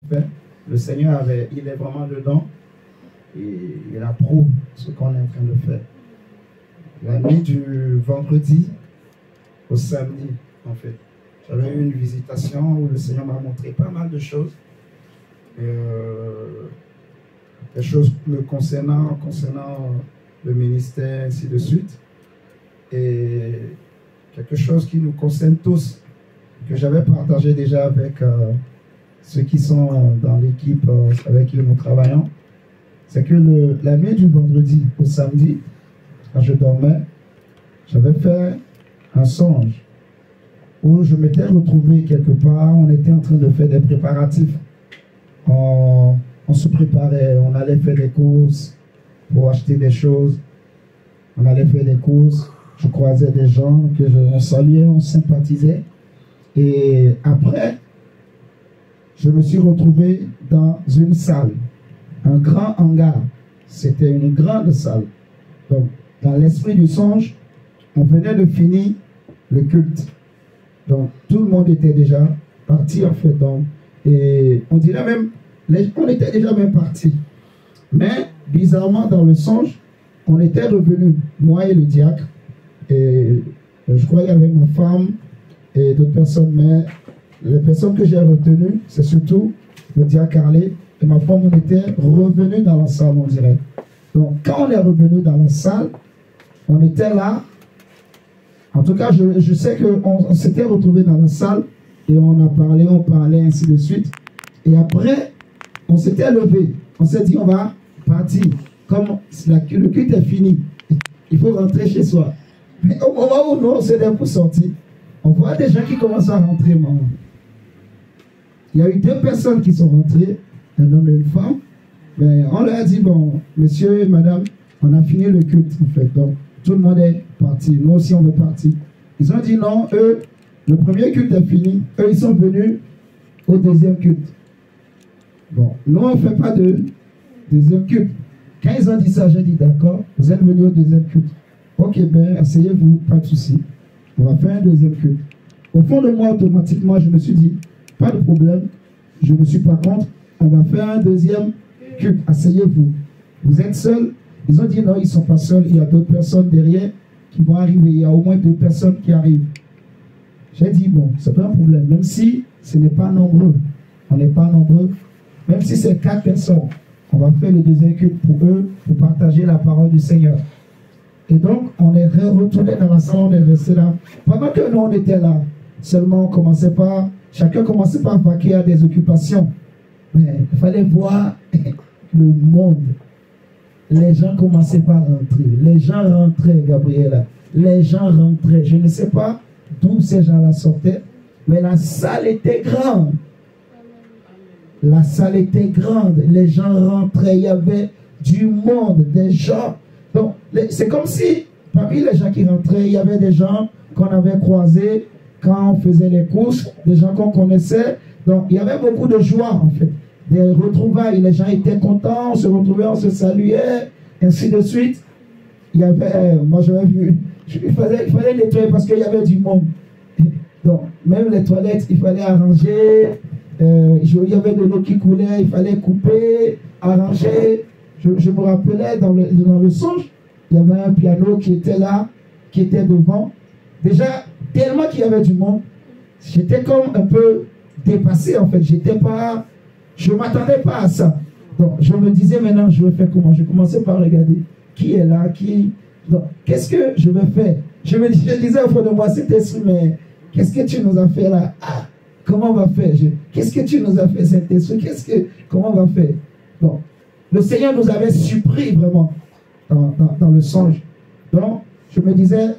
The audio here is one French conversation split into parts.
fait. Le Seigneur il est vraiment dedans et il approuve ce qu'on est en train de faire. La nuit du vendredi au samedi, en fait, j'avais eu une visitation où le Seigneur m'a montré pas mal de choses. Des choses me concernant le ministère, ainsi de suite. Et quelque chose qui nous concerne tous, que j'avais partagé déjà avec ceux qui sont dans l'équipe avec qui nous travaillons, c'est que la nuit du vendredi au samedi, quand je dormais, j'avais fait un songe où je m'étais retrouvé quelque part, on était en train de faire des préparatifs. On se préparait, on allait faire des courses pour acheter des choses, on allait faire des courses, je croisais des gens que on saluait, on sympathisait. Et après, je me suis retrouvé dans une salle, un grand hangar. C'était une grande salle. Donc, dans l'esprit du songe, on venait de finir le culte. Donc, tout le monde était déjà parti en fait. Donc, et on dirait même, on était déjà même parti. Mais, bizarrement, dans le songe, on était revenus, moi et le diacre. Et je crois qu'il y avait ma femme et d'autres personnes, mais les personnes que j'ai retenues, c'est surtout le diacre Carlé et ma femme. On était revenus dans la salle, on dirait. Donc, quand on est revenu dans la salle, on était là. En tout cas, je sais qu'on s'était retrouvés dans la salle et on parlait, ainsi de suite. Et après, on s'était levé. On s'est dit, on va partir. Comme le culte est fini, il faut rentrer chez soi. Mais au moment où nous, on s'est pour sortir, on voit des gens qui commencent à rentrer, maman. Il y a eu 2 personnes qui sont rentrées, un homme et une femme. Mais on leur a dit, bon, monsieur et madame, on a fini le culte, en fait. Donc, tout le monde est parti. Nous aussi, on veut partir. Ils ont dit non, eux, le premier culte est fini. Eux, ils sont venus au deuxième culte. Bon, nous, on ne fait pas de deuxième culte. Quand ils ont dit ça, j'ai dit d'accord, vous êtes venus au deuxième culte. Ok, ben, asseyez-vous, pas de souci. On va faire un deuxième culte. Au fond de moi, automatiquement, je me suis dit, pas de problème. Je ne me suis pas contre. On va faire un deuxième culte. Asseyez-vous. Vous êtes seuls. Ils ont dit non, ils ne sont pas seuls. Il y a d'autres personnes derrière qui vont arriver. Il y a au moins 2 personnes qui arrivent. J'ai dit, bon, c'est pas un problème. Même si ce n'est pas nombreux. On n'est pas nombreux. Même si c'est 4 personnes. On va faire le deuxième culte pour eux, pour partager la parole du Seigneur. Et donc, on est retourné dans la salle, on est resté là. Pendant que nous, on était là, seulement chacun commençait par vaquer à des occupations. Mais il fallait voir le monde. Les gens commençaient par rentrer. Les gens rentraient, Gabriela. Les gens rentraient. Je ne sais pas d'où ces gens-là sortaient, mais la salle était grande. La salle était grande. Les gens rentraient. Il y avait du monde, des gens. Donc, c'est comme si, parmi les gens qui rentraient, il y avait des gens qu'on avait croisés quand on faisait les courses, des gens qu'on connaissait. Donc, il y avait beaucoup de joie, en fait. Des retrouvailles. Les gens étaient contents, on se retrouvait, on se saluait, ainsi de suite. Il y avait, moi j'avais vu, il fallait nettoyer parce qu'il y avait du monde. Donc, même les toilettes, il fallait arranger. Il y avait de l'eau qui coulait, il fallait couper, arranger. Je me rappelais dans le songe, il y avait un piano qui était là, qui était devant. Déjà, tellement qu'il y avait du monde, j'étais comme un peu dépassé en fait. Je ne m'attendais pas à ça. Donc, je me disais maintenant, je vais faire comment? Je commençais par regarder qui est là, qu'est-ce que je vais faire? Je disais au fond de moi, cet esprit, mais qu'est-ce que tu nous as fait là? Ah, comment on va faire? Qu'est-ce que tu nous as fait, cet esprit? Comment on va faire? Donc, le Seigneur nous avait surpris vraiment dans le songe. Donc, je me disais,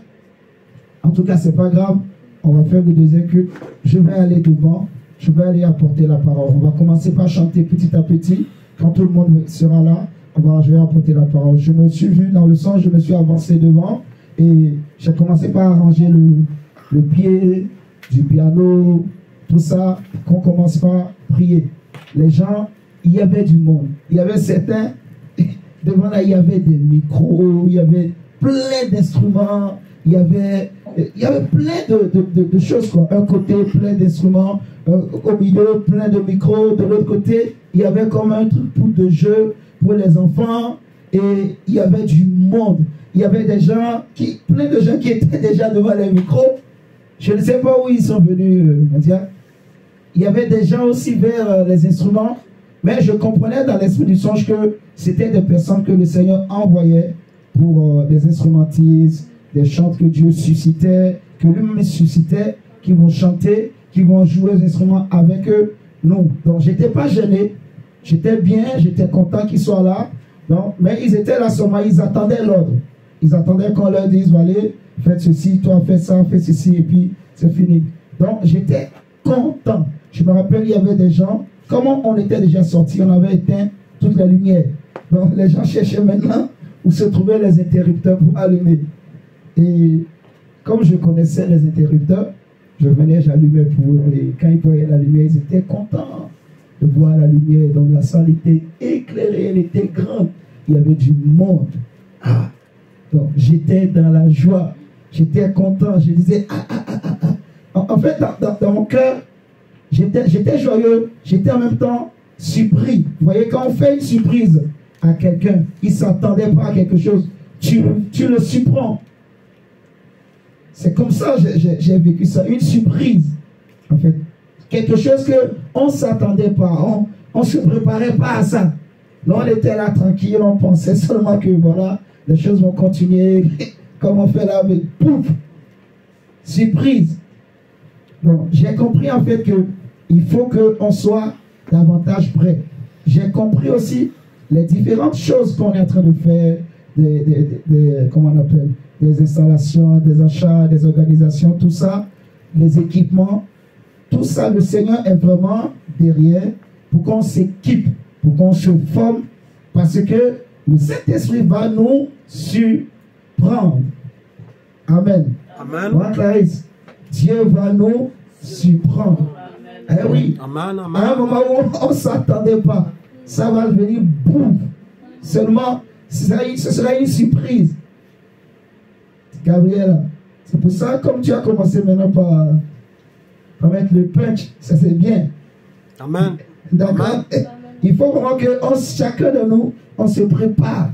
en tout cas, c'est pas grave, on va faire le deuxième culte. Je vais aller devant, je vais aller apporter la parole. On va commencer par chanter petit à petit. Quand tout le monde sera là, je vais apporter la parole. Je me suis vu dans le songe, je me suis avancé devant et j'ai commencé par arranger le pied du piano, tout ça, qu'on commence par prier. Les gens, il y avait du monde. Il y avait certains, devant là, il y avait des micros, il y avait plein d'instruments, il y avait plein de choses, quoi. Un côté, plein d'instruments, au milieu, plein de micros. De l'autre côté, il y avait comme un truc de jeu pour les enfants. Et il y avait du monde. Il y avait des gens, plein de gens qui étaient déjà devant les micros. Je ne sais pas où ils sont venus, il y avait des gens aussi vers les instruments. Mais je comprenais dans l'esprit du songe que c'était des personnes que le Seigneur envoyait pour des instrumentistes, des chants que Dieu suscitait, que lui-même suscitait, qui vont chanter, qui vont jouer aux instruments avec nous. Donc, je n'étais pas gêné. J'étais bien, j'étais content qu'ils soient là. Donc, mais ils étaient là seulement, ils attendaient l'ordre. Ils attendaient qu'on leur dise, allez, faites ceci, toi, fais ça, fais ceci, et puis c'est fini. Donc, j'étais content. Je me rappelle, il y avait des gens, comment on était déjà sortis, on avait éteint toutes les lumières. Donc, les gens cherchaient maintenant où se trouvaient les interrupteurs pour allumer. Et comme je connaissais les interrupteurs, je venais, j'allumais pour eux. Et quand ils voyaient la lumière, ils étaient contents de voir la lumière. Donc la salle était éclairée, elle était grande. Il y avait du monde. Ah. Donc j'étais dans la joie. J'étais content. Je disais, En fait, dans mon cœur, j'étais joyeux. J'étais en même temps surpris. Vous voyez, quand on fait une surprise à quelqu'un, il ne s'attendait pas à quelque chose, tu le surprends. C'est comme ça que j'ai vécu ça, une surprise, en fait. Quelque chose qu'on ne s'attendait pas, on ne se préparait pas à ça. Nous, on était là tranquille, on pensait seulement que voilà, les choses vont continuer, comme on fait là, mais pouf, surprise. Donc, j'ai compris en fait qu'il faut qu'on soit davantage prêt. J'ai compris aussi les différentes choses qu'on est en train de faire, comment on appelle, des installations, des achats, des organisations, tout ça, les équipements, tout ça, le Seigneur est vraiment derrière pour qu'on s'équipe, pour qu'on se forme, parce que le Saint-Esprit va nous surprendre. Amen. Amen. Moi, Clarisse, Dieu va nous surprendre. Amen. Eh oui. Amen. Amen. À un moment où on ne s'attendait pas, ça va venir boum. Seulement, ce sera une surprise. Gabriela, c'est pour ça, comme tu as commencé maintenant par mettre le punch, ça c'est bien. Amen. D'accord. Il faut vraiment que chacun de nous, on se prépare.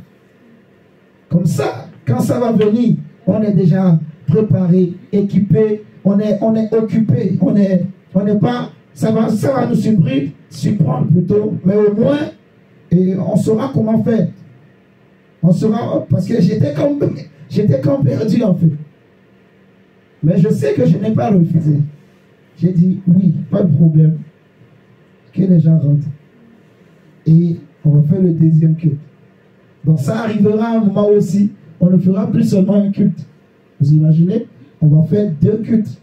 Comme ça, quand ça va venir, on est déjà préparé, équipé, on est occupé, on n'est pas, ça va nous surprendre plutôt, mais au moins, et on saura comment faire. On saura, parce que j'étais comme perdu en fait. Mais je sais que je n'ai pas refusé. J'ai dit oui, pas de problème. Que les gens rentrent. Et on va faire le deuxième culte. Donc ça arrivera à un moment aussi, on ne fera plus seulement un culte. Vous imaginez? On va faire 2 cultes.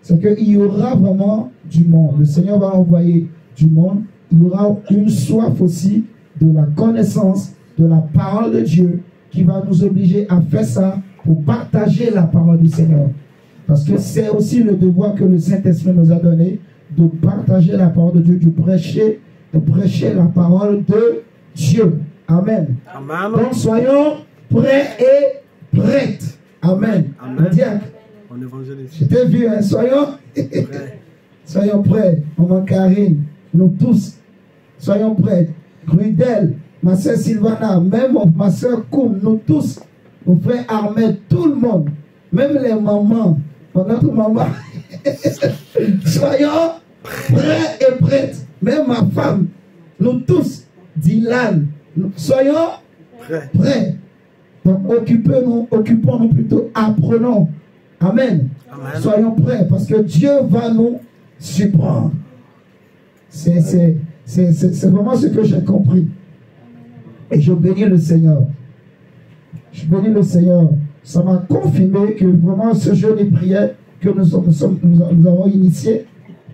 C'est qu'il y aura vraiment du monde. Le Seigneur va envoyer du monde. Il y aura une soif aussi de la connaissance de la parole de Dieu qui va nous obliger à faire ça pour partager la parole du Seigneur. Parce que c'est aussi le devoir que le Saint-Esprit nous a donné de partager la parole de Dieu, de prêcher la parole de Dieu. Amen. Amen. Donc soyons prêts et prêtes. Amen. Amen. On évangélise. Je t'ai vu, hein? Soyons prêts. Maman Karine, nous tous, soyons prêts. Grudel, ma soeur Sylvana, même ma soeur Koum, nous tous, mon frère Ahmed, tout le monde, même les mamans, notre maman, soyons prêts et prêtes. Même ma femme, nous tous, Dylan, soyons prêts. Donc occupons-nous plutôt, apprenons. Amen. Amen. Soyons prêts parce que Dieu va nous surprendre. C'est vraiment ce que j'ai compris. Et je bénis le Seigneur. Je bénis le Seigneur. Ça m'a confirmé que vraiment ce jeûne et prière que nous avons initié,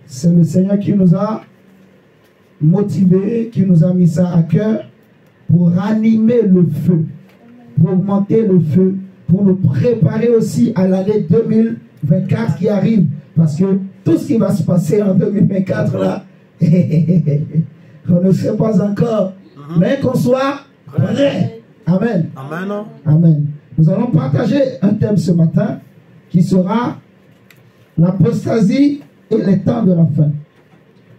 c'est le Seigneur qui nous a motivés, qui nous a mis ça à cœur pour ranimer le feu, pour augmenter le feu, pour nous préparer aussi à l'année 2024 qui arrive. Parce que tout ce qui va se passer en 2024 là, on ne sait pas encore, mais qu'on soit prêt. Amen. Amen. Amen. Nous allons partager un thème ce matin qui sera l'apostasie et les temps de la fin.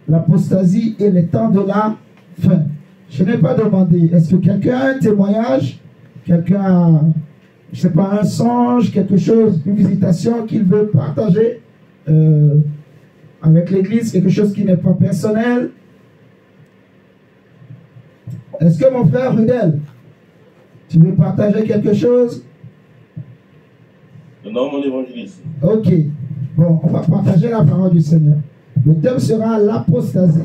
L'apostasie et les temps de la fin. Je n'ai pas demandé, est-ce que quelqu'un a un témoignage? Quelqu'un a, je ne sais pas, un songe, quelque chose, une visitation qu'il veut partager avec l'église, quelque chose qui n'est pas personnel? Est-ce que mon frère Rudel, tu veux partager quelque chose? Non, mon évangéliste. Ok. Bon, on va partager la parole du Seigneur. Le thème sera l'apostasie.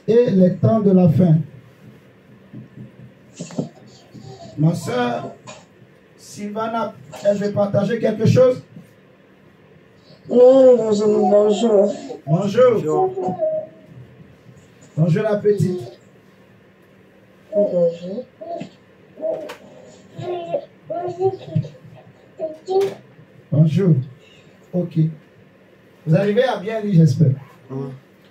Et les temps de la fin. Ma soeur Sylvana, elle veut partager quelque chose? Non, bonjour. Bonjour. Bonjour la petite. Bonjour. Bonjour. Ok. Vous arrivez à bien lire, j'espère.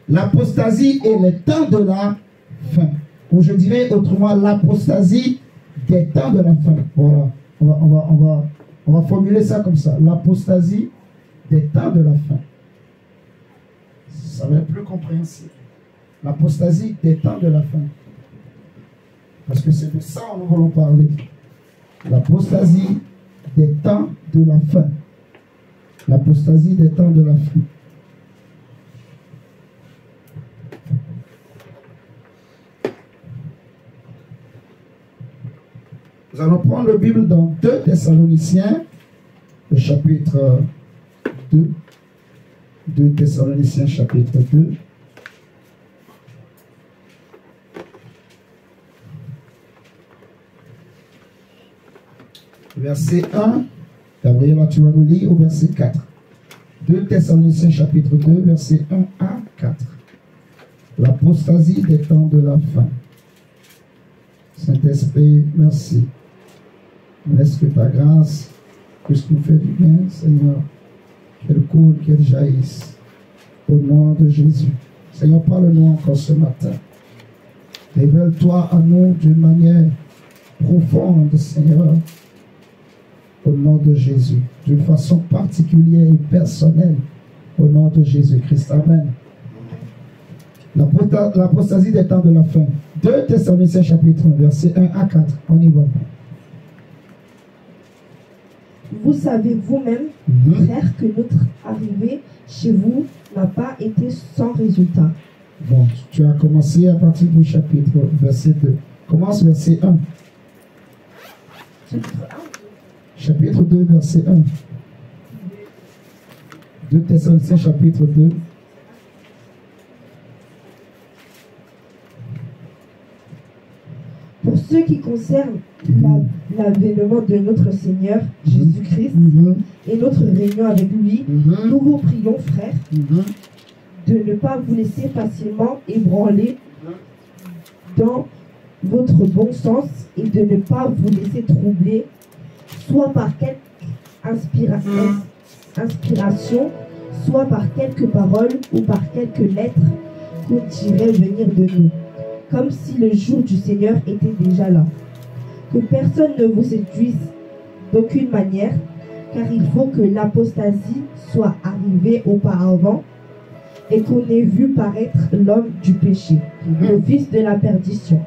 L'apostasie et les temps de la fin. Ou je dirais autrement l'apostasie des temps de la fin. Voilà. On va formuler ça comme ça. L'apostasie des temps de la fin. Ça va être plus compréhensible. L'apostasie des temps de la fin. Parce que c'est de ça que nous voulons parler. L'apostasie des temps de la fin. L'apostasie des temps de la fin. Nous allons prendre la Bible dans 2 Thessaloniciens, le chapitre 2. 2 Thessaloniciens, chapitre 2. Verset 1. Gabriela, tu vas nous lire au verset 4. 2 Thessaloniciens, chapitre 2, verset 1 à 4. L'apostasie des temps de la fin. Saint-Esprit, merci. Laisse que ta grâce puisse nous faire du bien, Seigneur. Qu'elle coule, qu'elle jaillisse. Au nom de Jésus. Seigneur, parle-nous encore ce matin. Révèle-toi à nous d'une manière profonde, Seigneur. Au nom de Jésus. D'une façon particulière et personnelle. Au nom de Jésus-Christ. Amen. L'apostasie des temps de la fin. 2 Thessaloniciens chapitre 1, verset 1 à 4. On y va. Vous savez vous-même, frères, que notre arrivée chez vous n'a pas été sans résultat. Bon, tu as commencé à partir du chapitre, verset 2. Commence verset 1. Chapitre 2, verset 1. 2 Thessaloniciens chapitre 2. Pour ce qui concerne l'avènement de notre Seigneur Jésus-Christ et notre réunion avec lui, nous vous prions, frères, de ne pas vous laisser facilement ébranler dans votre bon sens et de ne pas vous laisser troubler, soit par quelque inspiration, soit par quelques paroles ou par quelques lettres qu'on dirait venir de nous, comme si le jour du Seigneur était déjà là. Que personne ne vous séduise d'aucune manière, car il faut que l'apostasie soit arrivée auparavant et qu'on ait vu paraître l'homme du péché, le fils de la perdition,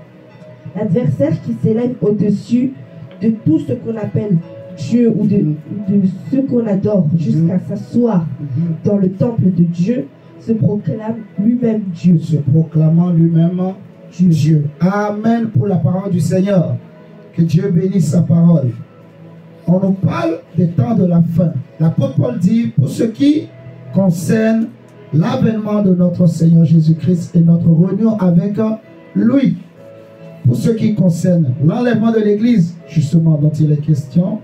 l'adversaire qui s'élève au-dessus de tout ce qu'on appelle Dieu ou de ce qu'on adore jusqu'à s'asseoir dans le temple de Dieu, se proclame lui-même Dieu. Se proclamant lui-même Dieu. Amen pour la parole du Seigneur. Que Dieu bénisse sa parole. On nous parle des temps de la fin. L'apôtre Paul dit, pour ce qui concerne l'avènement de notre Seigneur Jésus-Christ et notre réunion avec lui. Pour ce qui concerne l'enlèvement de l'Église, justement dont il est question,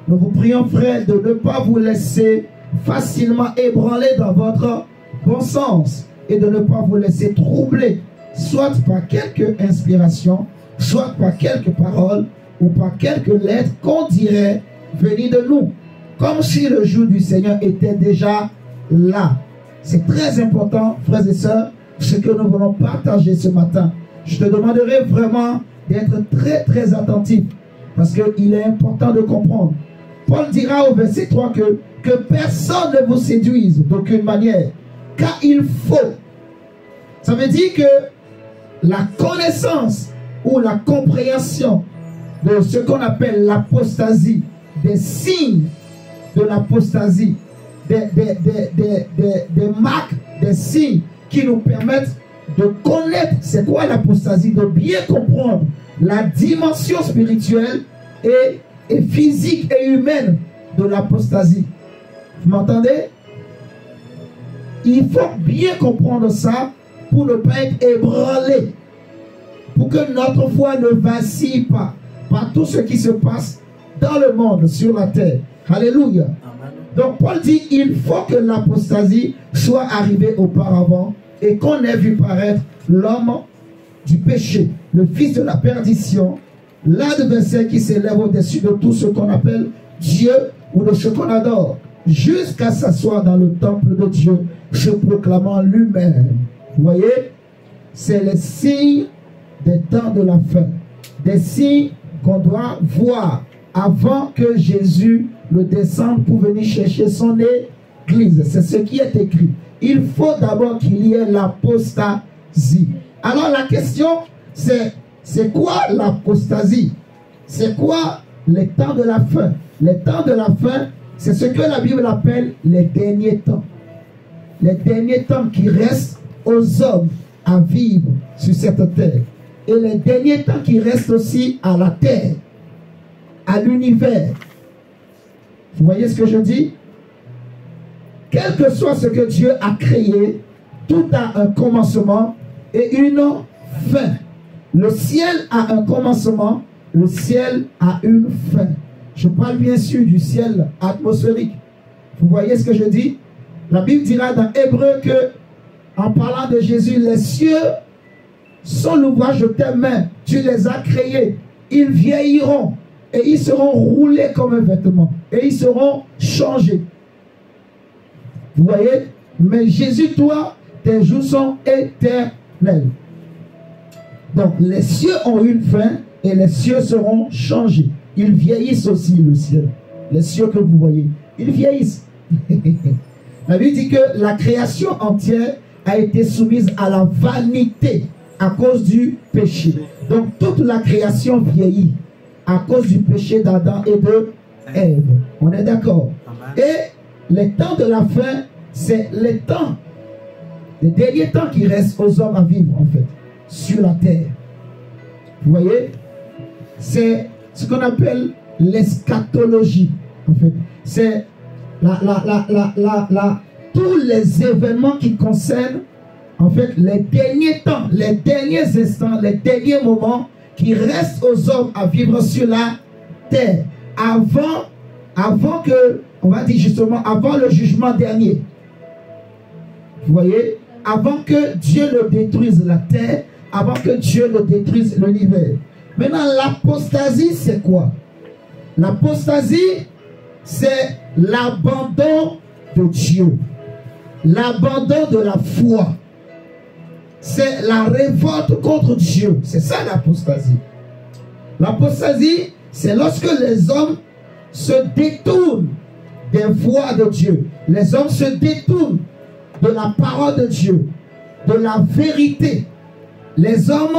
nous vous prions, frères, de ne pas vous laisser facilement ébranler dans votre bon sens et de ne pas vous laisser troubler, soit par quelques inspirations, soit par quelques paroles ou par quelques lettres qu'on dirait venir de nous, comme si le jour du Seigneur était déjà là. C'est très important, frères et sœurs, ce que nous voulons partager ce matin. Je te demanderai vraiment d'être très très attentif parce qu'il est important de comprendre. Paul dira au verset 3 que personne ne vous séduise d'aucune manière, car il faut. Ça veut dire que la connaissance ou la compréhension de ce qu'on appelle l'apostasie, des signes de l'apostasie, des marques, des signes qui nous permettent de connaître c'est quoi l'apostasie, de bien comprendre la dimension spirituelle et physique et humaine de l'apostasie. Vous m'entendez? Il faut bien comprendre ça pour ne pas être ébranlé, pour que notre foi ne vacille pas par tout ce qui se passe dans le monde, sur la terre. Alléluia. Amen. Donc Paul dit, il faut que l'apostasie soit arrivée auparavant et qu'on ait vu paraître l'homme du péché, le fils de la perdition, l'adversaire qui s'élève au-dessus de tout ce qu'on appelle Dieu ou de ce qu'on adore, jusqu'à s'asseoir dans le temple de Dieu, se proclamant lui-même. Vous voyez, c'est les signes des temps de la fin, des signes qu'on doit voir avant que Jésus ne descende pour venir chercher son église. C'est ce qui est écrit. Il faut d'abord qu'il y ait l'apostasie. Alors la question, c'est quoi l'apostasie? C'est quoi les temps de la fin? Les temps de la fin, c'est ce que la Bible appelle les derniers temps. Les derniers temps qui restent aux hommes à vivre sur cette terre. Et les derniers temps qui restent aussi à la terre, à l'univers. Vous voyez ce que je dis? Quel que soit ce que Dieu a créé, tout a un commencement et une fin. Le ciel a un commencement, le ciel a une fin. Je parle bien sûr du ciel atmosphérique. Vous voyez ce que je dis? La Bible dira dans Hébreu que, en parlant de Jésus, les cieux sont l'ouvrage de tes mains. Tu les as créés. Ils vieilliront et ils seront roulés comme un vêtement. Et ils seront changés. Vous voyez? Mais Jésus, toi, tes jours sont éternels. Donc, les cieux ont une fin et les cieux seront changés. Ils vieillissent aussi, le ciel. Les cieux que vous voyez, ils vieillissent. La Bible dit que la création entière a été soumise à la vanité à cause du péché. Donc, toute la création vieillit à cause du péché d'Adam et de Ève. On est d'accord? Et les temps de la fin, c'est les temps, les derniers temps qui restent aux hommes à vivre, en fait, sur la terre. Vous voyez? C'est ce qu'on appelle l'eschatologie, en fait. C'est tous les événements qui concernent, en fait, les derniers temps, les derniers instants, les derniers moments qui restent aux hommes à vivre sur la terre. Avant que, on va dire justement, avant le jugement dernier. Vous voyez? Avant que Dieu ne détruise la terre, avant que Dieu ne détruise l'univers. Maintenant, l'apostasie, c'est quoi? L'apostasie, c'est l'abandon de Dieu. L'abandon de la foi. C'est la révolte contre Dieu. C'est ça l'apostasie. L'apostasie, c'est lorsque les hommes se détournent des voies de Dieu. Les hommes se détournent de la parole de Dieu, de la vérité. Les hommes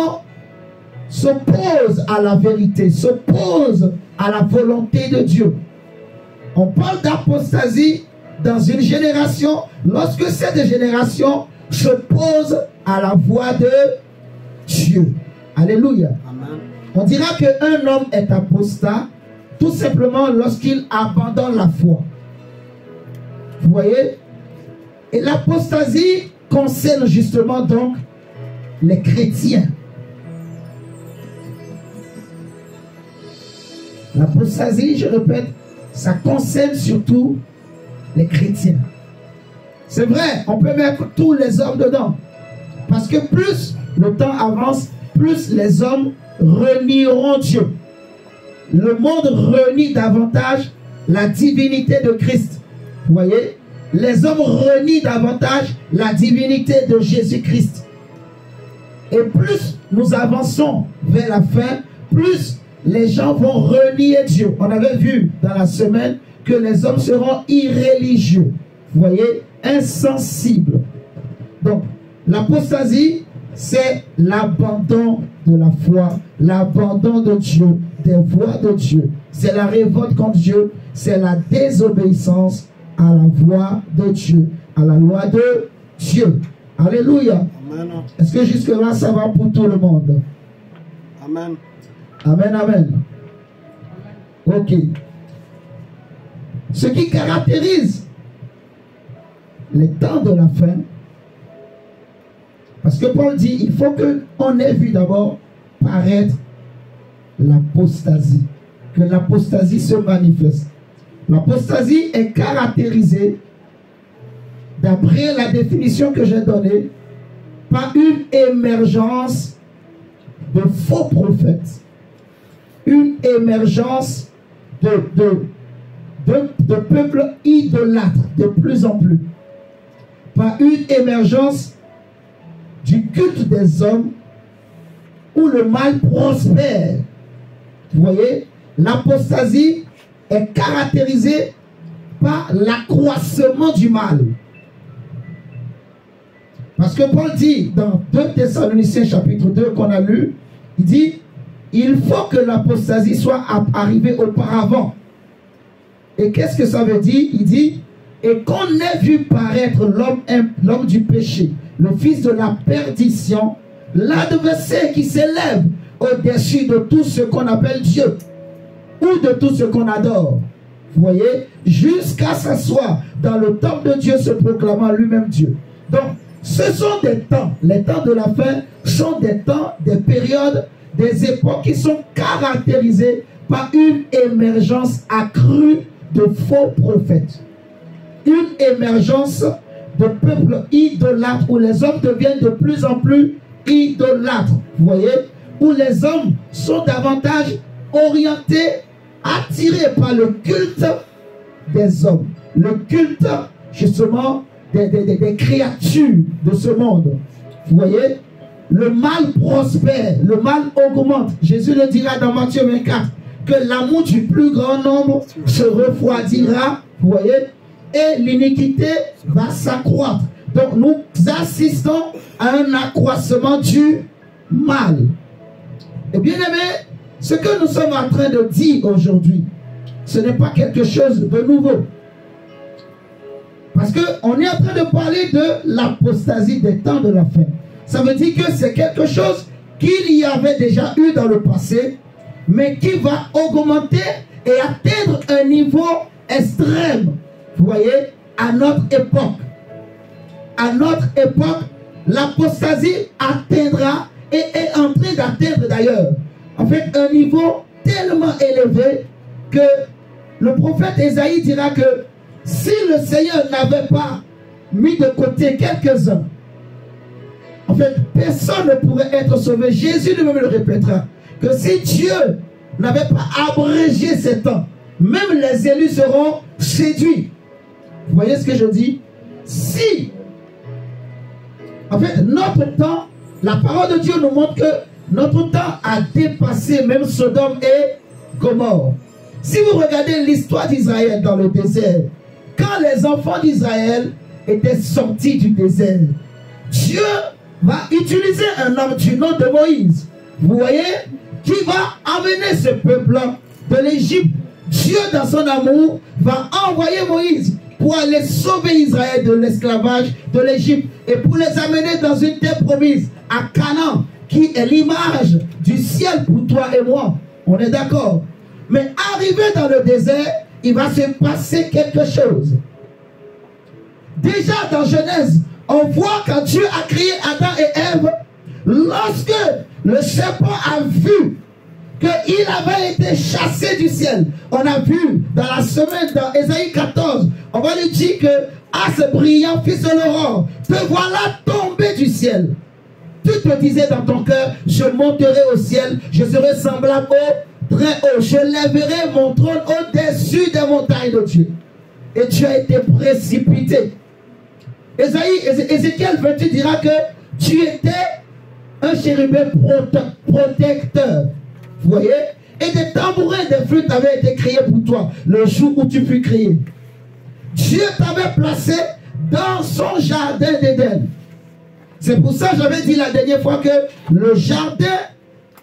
s'opposent à la vérité, s'opposent à la volonté de Dieu. On parle d'apostasie dans une génération lorsque cette génération s'oppose à la voix de Dieu. Alléluia. Amen. On dira qu'un homme est apostat tout simplement lorsqu'il abandonne la foi. Vous voyez? Et l'apostasie concerne justement donc les chrétiens. L'apostasie, je répète, ça concerne surtout les chrétiens. C'est vrai, on peut mettre tous les hommes dedans. Parce que plus le temps avance, plus les hommes renieront Dieu. Le monde renie davantage la divinité de Christ. Vous voyez? Les hommes renient davantage la divinité de Jésus-Christ. Et plus nous avançons vers la fin, plus les gens vont renier Dieu. On avait vu dans la semaine que les hommes seront irréligieux. Vous voyez, insensibles. Donc, l'apostasie, c'est l'abandon de la foi, l'abandon de Dieu, des voies de Dieu. C'est la révolte contre Dieu, c'est la désobéissance à la voix de Dieu, à la loi de Dieu. Alléluia. Est-ce que jusque-là, ça va pour tout le monde? Amen. Amen, amen. Ok. Ce qui caractérise les temps de la fin, parce que Paul dit, il faut qu'on ait vu d'abord paraître l'apostasie, que l'apostasie se manifeste. L'apostasie est caractérisée, d'après la définition que j'ai donnée, par une émergence de faux prophètes, une émergence de peuples idolâtres de plus en plus, par une émergence du culte des hommes où le mal prospère. Vous voyez, l'apostasie est caractérisée par l'accroissement du mal. Parce que Paul dit dans 2 Thessaloniciens chapitre 2 qu'on a lu, il dit, il faut que l'apostasie soit arrivée auparavant. Et qu'est-ce que ça veut dire? Il dit, et qu'on ait vu paraître l'homme du péché, le fils de la perdition, l'adversaire qui s'élève au-dessus de tout ce qu'on appelle Dieu, ou de tout ce qu'on adore. Vous voyez, jusqu'à s'asseoir dans le temple de Dieu, se proclamant lui-même Dieu. Donc, ce sont des temps, les temps de la fin sont des temps, des périodes, des époques qui sont caractérisées par une émergence accrue de faux prophètes. Une émergence de peuples idolâtres où les hommes deviennent de plus en plus idolâtres. Vous voyez, où les hommes sont davantage orientés, attirés par le culte des hommes. Le culte, justement, des créatures de ce monde. Vous voyez, le mal prospère, le mal augmente. Jésus le dira dans Matthieu 24, que l'amour du plus grand nombre se refroidira, vous voyez, et l'iniquité va s'accroître. Donc nous assistons à un accroissement du mal. Et bien aimé, ce que nous sommes en train de dire aujourd'hui, ce n'est pas quelque chose de nouveau. Parce qu'on est en train de parler de l'apostasie des temps de la fin. Ça veut dire que c'est quelque chose qu'il y avait déjà eu dans le passé, mais qui va augmenter et atteindre un niveau extrême. Vous voyez, à notre époque. À notre époque, l'apostasie atteindra et est en train d'atteindre d'ailleurs, en fait, un niveau tellement élevé que le prophète Ésaïe dira que si le Seigneur n'avait pas mis de côté quelques-uns, en fait, personne ne pourrait être sauvé. Jésus lui-même le répétera, que si Dieu n'avait pas abrégé ces temps, même les élus seront séduits. Vous voyez ce que je dis? Si, en fait, notre temps, la parole de Dieu nous montre que notre temps a dépassé même Sodome et Gomorrhe. Si vous regardez l'histoire d'Israël dans le désert, quand les enfants d'Israël étaient sortis du désert, Dieu va utiliser un homme du nom de Moïse, vous voyez, qui va amener ce peuple-là de l'Égypte. Dieu, dans son amour, va envoyer Moïse pour aller sauver Israël de l'esclavage de l'Égypte et pour les amener dans une terre promise, à Canaan, qui est l'image du ciel pour toi et moi. On est d'accord? Mais arrivé dans le désert, il va se passer quelque chose. Déjà dans Genèse, on voit quand Dieu a créé Adam et Ève, lorsque le serpent a vu qu'il avait été chassé du ciel. On a vu dans la semaine, dans Ésaïe 14, on va lui dire que, ah, ce brillant fils de l'aurore, te voilà tombé du ciel. Tu te disais dans ton cœur, je monterai au ciel, je serai semblable au très haut, je lèverai mon trône au-dessus des montagnes de Dieu. Et tu as été précipité. Ézéchiel 28 dira que tu étais un chérubin protecteur. Vous voyez? Et des tambourins, des flûtes avaient été créés pour toi le jour où tu fus créé. Dieu t'avait placé dans son jardin d'Éden. C'est pour ça que j'avais dit la dernière fois que le jardin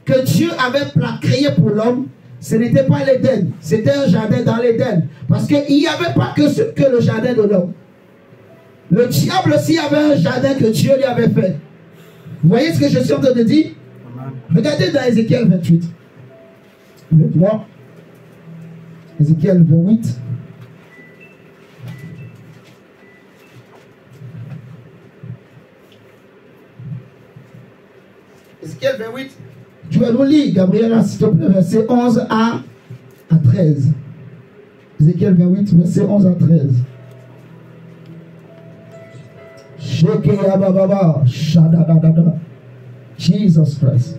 que Dieu avait créé pour l'homme, ce n'était pas l'Éden, c'était un jardin dans l'Éden. Parce qu'il n'y avait pas que le jardin de l'homme. Le diable aussi avait un jardin que Dieu lui avait fait. Vous voyez ce que je suis en train de dire? Regardez dans Ézéchiel 28. Avec moi. Ézéchiel 28. Ézéchiel 28. Tu vas nous lire, Gabriela, s'il te plaît, verset 11 à 13. Ézéchiel 28, verset 11 à 13. Shekeya bababa, shadadadada. Jesus Christ.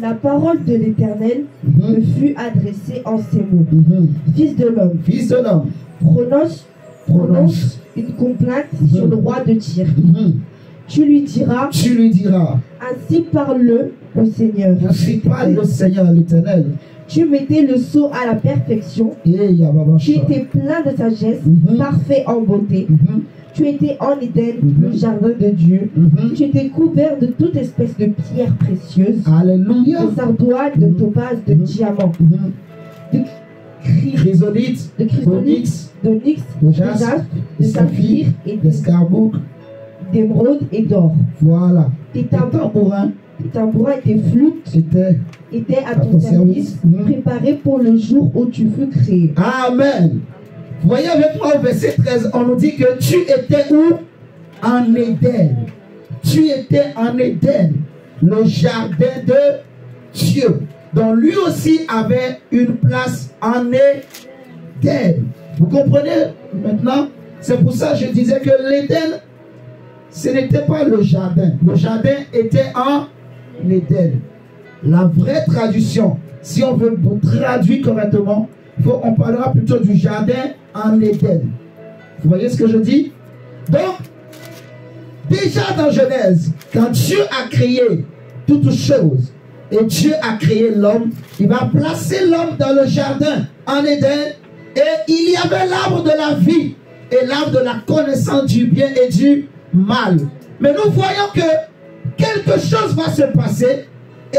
La parole de l'Éternel me fut adressée en ces mots. Fils de l'homme. Fils de l'homme. Prononce une complainte sur le roi de Tyr. Tu lui diras. Ainsi parle le Seigneur. Ainsi parle le Seigneur l'Éternel. Tu mettais le sceau à la perfection. Tu étais plein de sagesse, parfait en beauté. Tu étais en Éden, le jardin de Dieu. Tu étais couvert de toute espèce de pierres précieuses. Alléluia. De sardoine, de topaz, de diamants. De chrysolite, d'onyx, de jaspe, de saphir et d'escarboucle, d'émeraude et d'or. Voilà. Tes tambourins et tes flûtes étaient à ton service, préparés pour le jour où tu fus créé. Amen. Voyez avec moi au verset 13, on nous dit que tu étais où? En Éden. Tu étais en Éden, le jardin de Dieu. Donc lui aussi avait une place en Éden. Vous comprenez maintenant? C'est pour ça que je disais que l'Éden, ce n'était pas le jardin. Le jardin était en Éden. La vraie traduction, si on veut vous traduire correctement, on parlera plutôt du jardin en Éden. Vous voyez ce que je dis? Donc, déjà dans Genèse, quand Dieu a créé toutes choses, et Dieu a créé l'homme, il va placer l'homme dans le jardin en Éden, et il y avait l'arbre de la vie, et l'arbre de la connaissance du bien et du mal. Mais nous voyons que quelque chose va se passer, et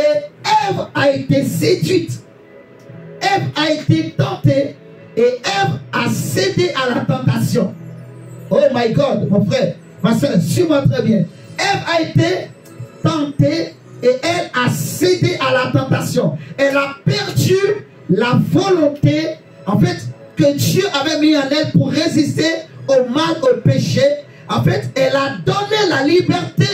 Ève a été séduite. Ève a été tentée et Ève a cédé à la tentation. Oh my God, mon frère, ma soeur, suis-moi très bien. Ève a été tentée et elle a cédé à la tentation. Elle a perdu la volonté, en fait, que Dieu avait mis en elle pour résister au mal, au péché. En fait, elle a donné la liberté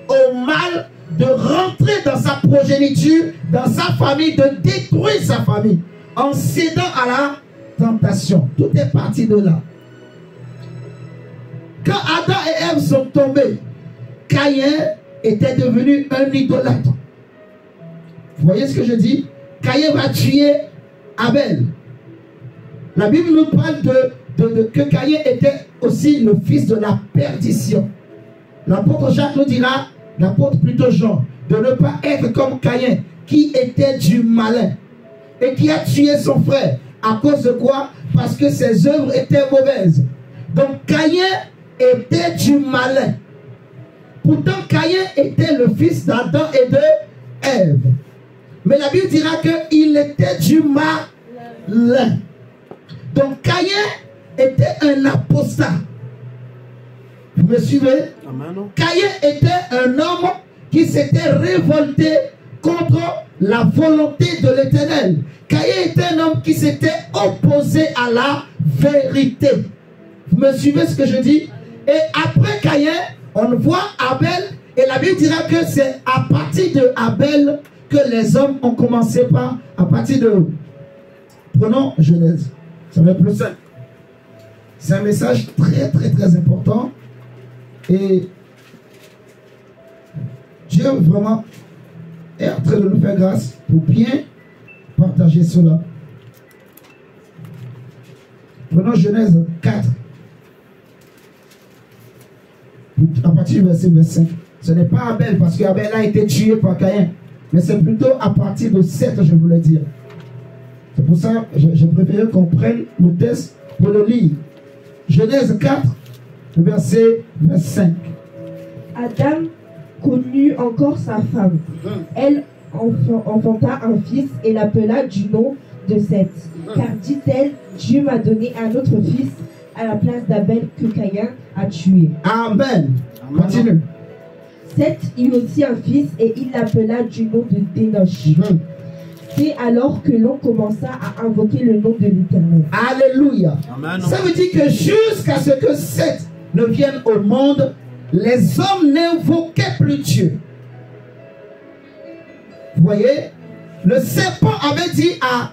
au mal de rentrer dans sa progéniture, dans sa famille, de détruire sa famille, en cédant à la tentation. Tout est parti de là. Quand Adam et Ève sont tombés, Caïn était devenu un idolâtre. Vous voyez ce que je dis? Caïn va tuer Abel. La Bible nous parle que Caïn était aussi le fils de la perdition. L'apôtre Jacques nous dira, l'apôtre plutôt Jean, de ne pas être comme Caïn, qui était du malin et qui a tué son frère. À cause de quoi? Parce que ses œuvres étaient mauvaises. Donc Caïn était du malin. Pourtant Caïn était le fils d'Adam et de Ève. Mais la Bible dira qu'il était du malin. Donc Caïn était un apostat. Vous me suivez? Amen. Caïn était un homme qui s'était révolté contre la volonté de l'Éternel. Caïn était un homme qui s'était opposé à la vérité. Vous me suivez ce que je dis? Et après Caïn, on voit Abel, et la Bible dira que c'est à partir de Abel que les hommes ont commencé par, à partir de, prenons Genèse, ça va être plus simple. C'est un message très très très important, et Dieu vraiment est en train de nous faire grâce pour bien partager cela. Prenons Genèse 4. À partir partir du verset 25. Ce n'est pas Abel, parce qu'Abel a été tué par Caïn. Mais c'est plutôt à partir de 7, je voulais dire. C'est pour ça que j'ai préféré qu'on prenne le texte pour le lire. Genèse 4, verset 25. Adam connut encore sa femme. Elle enfanta un fils et l'appela du nom de Seth. Car dit-elle, Dieu m'a donné un autre fils à la place d'Abel que Caïn a tué. Amen. Continue. Seth eut aussi un fils et il l'appela du nom de Dénosh. C'est alors que l'on commença à invoquer le nom de l'Éternel. Alléluia. Ça veut dire que jusqu'à ce que Seth ne vienne au monde, les hommes n'invoquaient plus Dieu. Vous voyez, le serpent avait dit à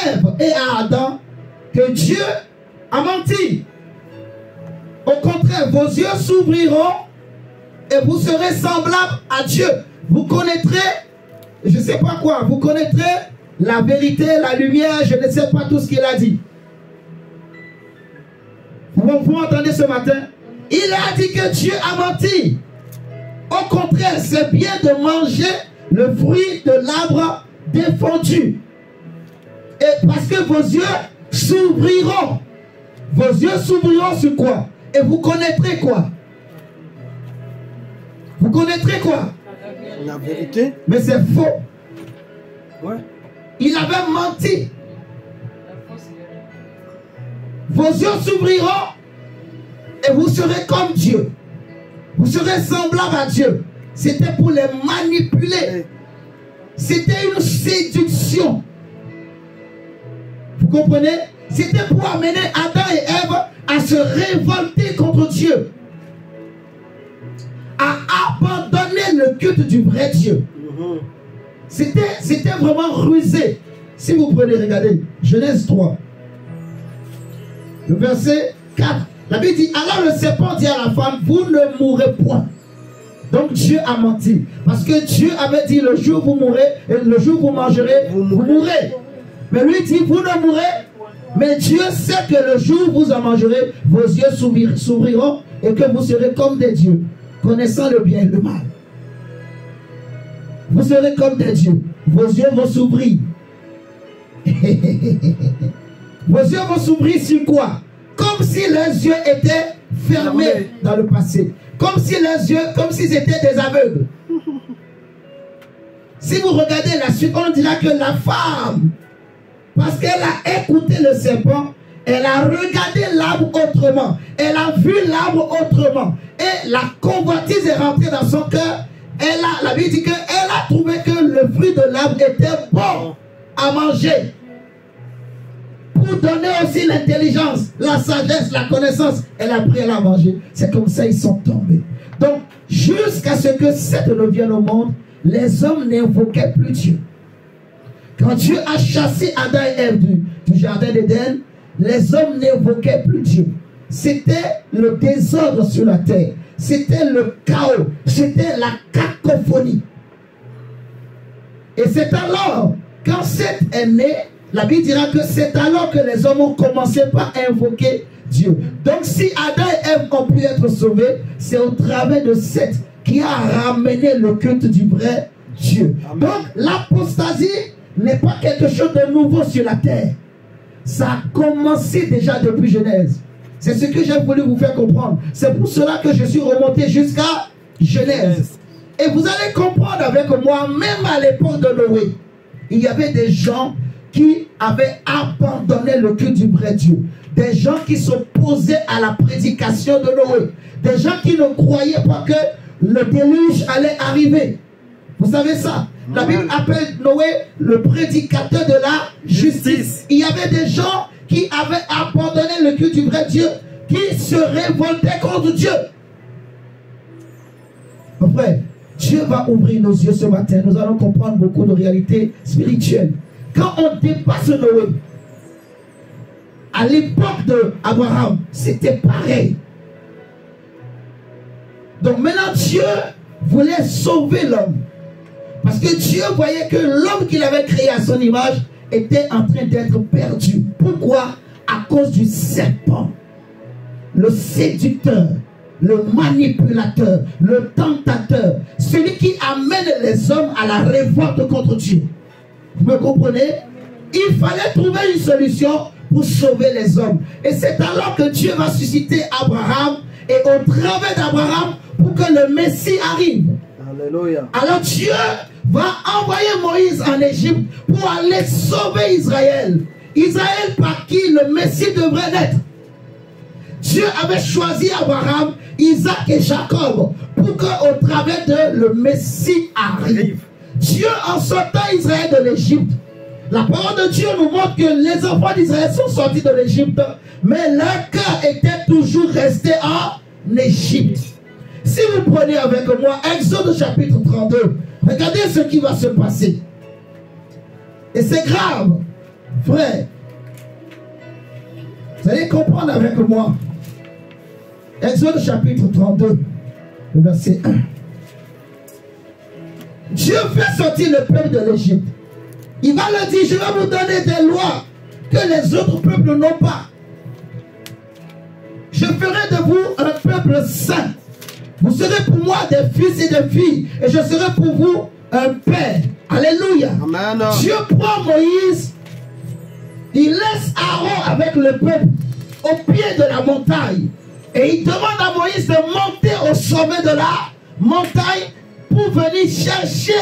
Ève et à Adam que Dieu a menti. Au contraire, vos yeux s'ouvriront et vous serez semblables à Dieu. Vous connaîtrez, je ne sais pas quoi, vous connaîtrez la vérité, la lumière, je ne sais pas tout ce qu'il a dit. Vous m'entendez ce matin? Il a dit que Dieu a menti. Au contraire, c'est bien de manger le fruit de l'arbre défendu. Et parce que vos yeux s'ouvriront. Vos yeux s'ouvriront sur quoi? Et vous connaîtrez quoi? Vous connaîtrez quoi? La vérité. Mais c'est faux. Ouais. Il avait menti. Vos yeux s'ouvriront et vous serez comme Dieu. Vous serez semblable à Dieu. C'était pour les manipuler. C'était une séduction. Vous comprenez? C'était pour amener Adam et Ève à se révolter contre Dieu. À abandonner le culte du vrai Dieu. C'était vraiment rusé. Si vous prenez, regardez, Genèse 3, le verset 4. La Bible dit, alors le serpent dit à la femme, vous ne mourrez point. Donc Dieu a menti. Parce que Dieu avait dit, le jour où vous mourrez, et le jour où vous mangerez, vous mourrez. Mais lui dit, vous ne mourrez. Mais Dieu sait que le jour où vous en mangerez, vos yeux s'ouvriront et que vous serez comme des dieux, connaissant le bien et le mal. Vous serez comme des dieux. Vos yeux vont s'ouvrir. Vos yeux vont s'ouvrir sur quoi? Comme si les yeux étaient fermés dans le passé. Comme si les yeux, comme s'ils étaient des aveugles. Si vous regardez la suite, on dira que la femme, parce qu'elle a écouté le serpent, elle a regardé l'arbre autrement. Elle a vu l'arbre autrement. Et la convoitise est rentrée dans son cœur. La Bible dit qu'elle a trouvé que le fruit de l'arbre était bon à manger. Pour donner aussi l'intelligence, la sagesse, la connaissance. Elle a pris, elle a mangé. C'est comme ça ils sont tombés. Donc, jusqu'à ce que Seth ne vienne au monde, les hommes n'invoquaient plus Dieu. Quand Dieu a chassé Adam et Ève du jardin d'Éden, les hommes n'invoquaient plus Dieu. C'était le désordre sur la terre. C'était le chaos. C'était la cacophonie. Et c'est alors, quand Seth est né, la Bible dira que c'est alors que les hommes ont commencé par invoquer Dieu. Donc si Adam et Ève ont pu être sauvés, c'est au travers de Seth qui a ramené le culte du vrai Dieu. Amen. Donc l'apostasie n'est pas quelque chose de nouveau sur la terre. Ça a commencé déjà depuis Genèse. C'est ce que j'ai voulu vous faire comprendre. C'est pour cela que je suis remonté jusqu'à Genèse. Et vous allez comprendre avec moi, même à l'époque de Noé, il y avait des gens qui avaient abandonné le culte du vrai Dieu. Des gens qui s'opposaient à la prédication de Noé. Des gens qui ne croyaient pas que le déluge allait arriver. Vous savez ça? La Bible appelle Noé le prédicateur de la justice. Il y avait des gens qui avaient abandonné le culte du vrai Dieu, qui se révoltaient contre Dieu. Mon frère, Dieu va ouvrir nos yeux ce matin. Nous allons comprendre beaucoup de réalités spirituelles. Quand on dépasse Noé, à l'époque d'Abraham, c'était pareil. Donc maintenant, Dieu voulait sauver l'homme. Parce que Dieu voyait que l'homme qu'il avait créé à son image était en train d'être perdu. Pourquoi? À cause du serpent, le séducteur, le manipulateur, le tentateur, celui qui amène les hommes à la révolte contre Dieu. Vous me comprenez? Il fallait trouver une solution pour sauver les hommes. Et c'est alors que Dieu va susciter Abraham et au travers d'Abraham pour que le Messie arrive. Alléluia. Alors Dieu va envoyer Moïse en Égypte pour aller sauver Israël. Israël par qui le Messie devrait naître. Dieu avait choisi Abraham, Isaac et Jacob pour qu'au travers de le Messie arrive. Dieu en sortant Israël de l'Égypte, la parole de Dieu nous montre que les enfants d'Israël sont sortis de l'Égypte, mais leur cœur était toujours resté en Égypte. Si vous prenez avec moi Exode chapitre 32, regardez ce qui va se passer. Et c'est grave, frère. Vous allez comprendre avec moi. Exode chapitre 32, le verset 1. Dieu fait sortir le peuple de l'Égypte. Il va leur dire, je vais vous donner des lois que les autres peuples n'ont pas. Je ferai de vous un peuple saint. Vous serez pour moi des fils et des filles. Et je serai pour vous un père. Alléluia. Amen. Dieu prend Moïse. Il laisse Aaron avec le peuple au pied de la montagne. Et il demande à Moïse de monter au sommet de la montagne pour venir chercher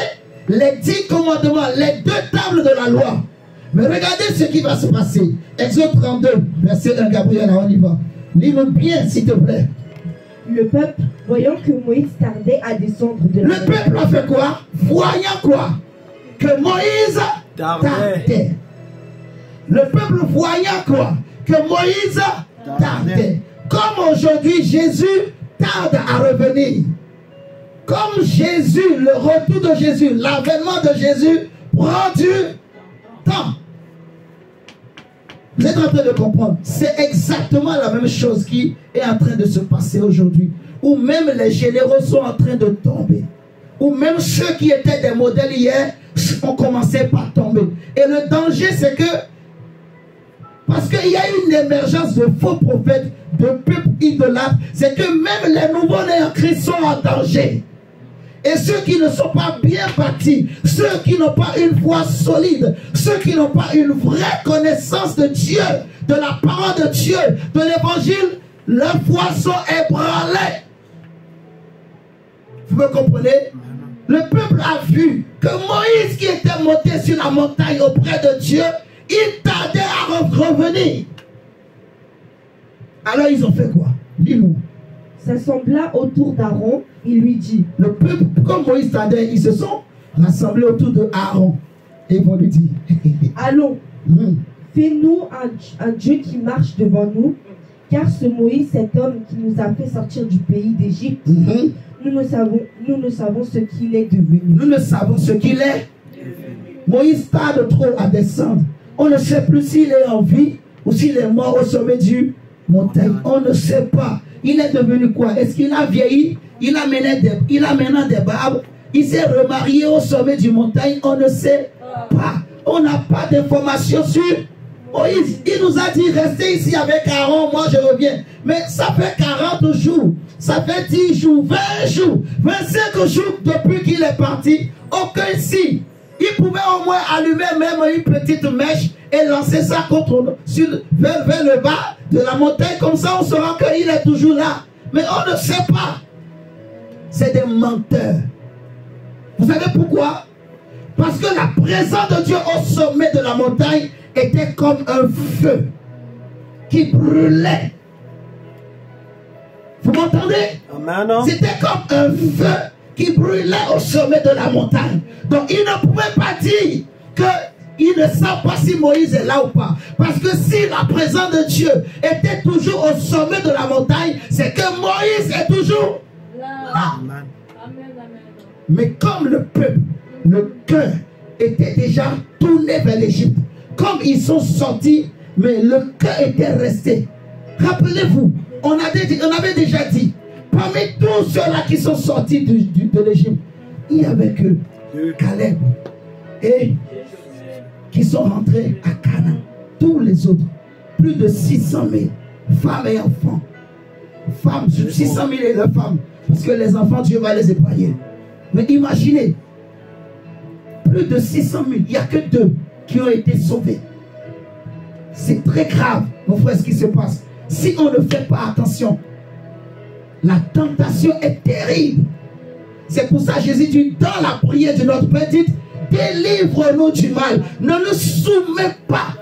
les 10 commandements, les 2 tables de la loi. Mais regardez ce qui va se passer. Exode 32, verset 1, Gabriel, on y va. Lis-nous bien, s'il te plaît. Le peuple, voyant que Moïse tardait à descendre de la Le peuple a fait quoi? Voyant quoi? Que Moïse tardait. Le peuple voyant quoi? Que Moïse tardait. Comme aujourd'hui, Jésus tarde à revenir. Comme Jésus, le retour de Jésus, l'avènement de Jésus prend du temps. Vous êtes en train de comprendre? C'est exactement la même chose qui est en train de se passer aujourd'hui. Où même les généraux sont en train de tomber. Où même ceux qui étaient des modèles hier ont commencé par tomber. Et le danger, c'est que parce qu'il y a une émergence de faux prophètes, de peuples idolâtres, c'est que même les nouveaux-nés en Christ sont en danger. Et ceux qui ne sont pas bien bâtis, ceux qui n'ont pas une foi solide, ceux qui n'ont pas une vraie connaissance de Dieu, de la parole de Dieu, de l'évangile, leurs foi sont ébranlées. Vous me comprenez? Le peuple a vu que Moïse qui était monté sur la montagne auprès de Dieu, il tardait à revenir. Alors ils ont fait quoi? Dis-nous. S'assembla autour d'Aaron, il lui dit. Le peuple, comme Moïse tardait, ils se sont rassemblés autour de Aaron. Et ils vont lui dire. Allons, fais-nous un Dieu qui marche devant nous, car ce Moïse, cet homme qui nous a fait sortir du pays d'Égypte, nous ne savons ce qu'il est devenu. Nous ne savons ce qu'il est. Moïse tarde trop à descendre. On ne sait plus s'il est en vie ou s'il est mort au sommet du montagne. On ne sait pas. Il est devenu quoi? Est-ce qu'il a vieilli? Il a maintenant des barbes. Il s'est remarié au sommet du montagne. On ne sait pas. On n'a pas d'informations sur Moïse. Il nous a dit, restez ici avec Aaron, moi je reviens. Mais ça fait 40 jours. Ça fait 10 jours, 20 jours, 25 jours depuis qu'il est parti. Aucun signe. Il pouvait au moins allumer même une petite mèche et lancer ça vers le bas de la montagne. Comme ça, on saura qu'il est toujours là. Mais on ne sait pas. C'est des menteurs. Vous savez pourquoi? Parce que la présence de Dieu au sommet de la montagne était comme un feu qui brûlait. Vous m'entendez? C'était comme un feu qui brûlait au sommet de la montagne. Donc il ne pouvait pas dire qu'il ne sait pas si Moïse est là ou pas. Parce que si la présence de Dieu était toujours au sommet de la montagne, c'est que Moïse est toujours là. Mais comme le peuple, le cœur était déjà tourné vers l'Égypte, comme ils sont sortis, mais le cœur était resté. Rappelez-vous, on avait déjà dit, parmi tous ceux-là qui sont sortis de l'Égypte, il n'y avait que Caleb et qui sont rentrés à Canaan. Tous les autres, plus de 600 000 femmes et enfants. femmes, 600 000 et leurs femmes. Parce que les enfants, Dieu va les épargner. Mais imaginez, plus de 600 000, il n'y a que 2 qui ont été sauvés. C'est très grave, mon frère, ce qui se passe. Si on ne fait pas attention, la tentation est terrible. C'est pour ça que Jésus dit dans la prière de notre Père, dites, délivre-nous du mal. Ne nous soumets pas.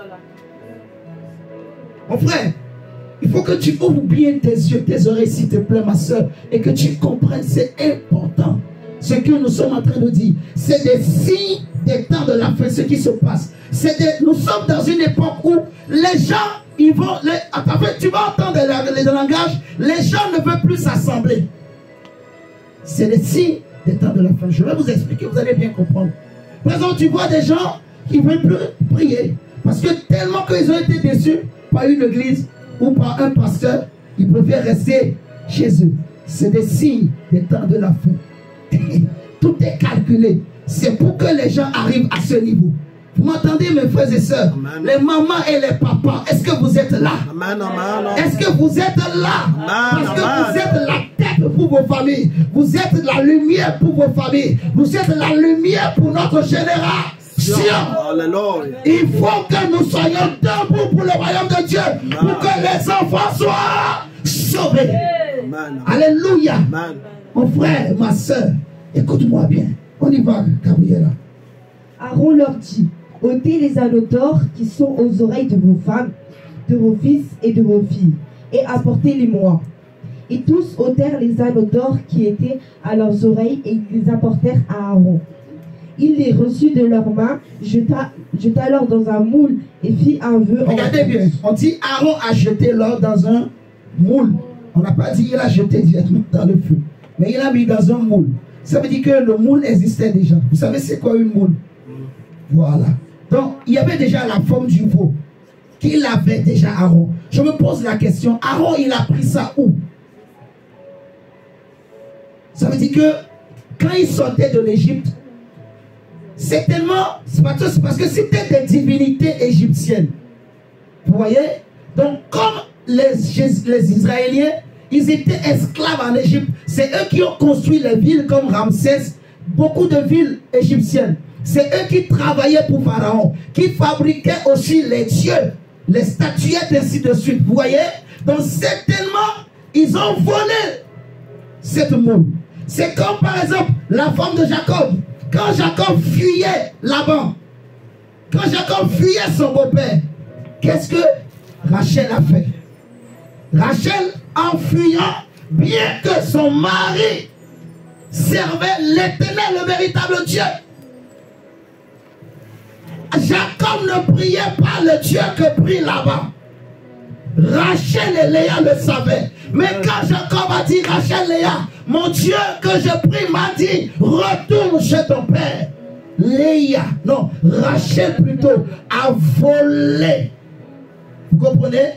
Mon frère, il faut que tu ouvres bien tes yeux, tes oreilles, s'il te plaît, ma soeur, et que tu comprennes, c'est important. Ce que nous sommes en train de dire, c'est des signes des temps de la fin, ce qui se passe. Nous sommes dans une époque où les gens, ils vont, tu vas entendre les langages, les gens ne veulent plus s'assembler. C'est des signes des temps de la fin. Je vais vous expliquer, vous allez bien comprendre. Par exemple, tu vois des gens qui ne veulent plus prier, parce que tellement qu'ils ont été déçus par une église ou par un pasteur, ils préfèrent rester chez eux. C'est des signes des temps de la fin. Tout est calculé. C'est pour que les gens arrivent à ce niveau. Vous m'entendez, mes frères et sœurs? Amen. Les mamans et les papas, est-ce que vous êtes là? Est-ce que vous êtes là? Parce que vous êtes la tête pour vos familles. Vous êtes la lumière pour vos familles. Vous êtes la lumière pour notre génération. Il faut que nous soyons debout pour le royaume de Dieu. Pour que les enfants soient sauvés. Amen. Alléluia. Amen. Mon frère, ma soeur, écoute-moi bien. On y va, Gabriela. Aaron leur dit, ôtez les anneaux d'or qui sont aux oreilles de vos femmes, de vos fils et de vos filles, et apportez-les-moi. Et tous ôtèrent les anneaux d'or qui étaient à leurs oreilles, et ils les apportèrent à Aaron. Il les reçut de leurs mains, jeta l'or dans un moule, et fit un vœu. Regardez bien, on dit Aaron a jeté l'or dans un moule. On n'a pas dit il a jeté directement dans le feu, mais il a mis dans un moule. Ça veut dire que le moule existait déjà. Vous savez c'est quoi une moule? Voilà. Donc, il y avait déjà la forme du veau qu'il avait déjà Aaron. Je me pose la question, Aaron, il a pris ça où? Ça veut dire que quand il sortait de l'Égypte, c'est tellement... C'est parce que c'était des divinités égyptiennes. Vous voyez? Donc, comme les Israéliens, ils étaient esclaves en Égypte. C'est eux qui ont construit les villes comme Ramsès, beaucoup de villes égyptiennes. C'est eux qui travaillaient pour Pharaon, qui fabriquaient aussi les dieux, les statuettes, ainsi de suite. Vous voyez? Donc certainement, ils ont volé cette moule. C'est comme par exemple la femme de Jacob. Quand Jacob fuyait Laban, quand Jacob fuyait son beau-père, qu'est-ce que Rachel a fait? Rachel, en fuyant, bien que son mari servait l'Éternel, le véritable Dieu, Jacob ne priait pas le Dieu que prie là-bas. Rachel et Léa le savaient. Mais quand Jacob a dit, Rachel, Léa, mon Dieu que je prie m'a dit, retourne chez ton père. Léa, non, Rachel plutôt, a volé. Vous comprenez?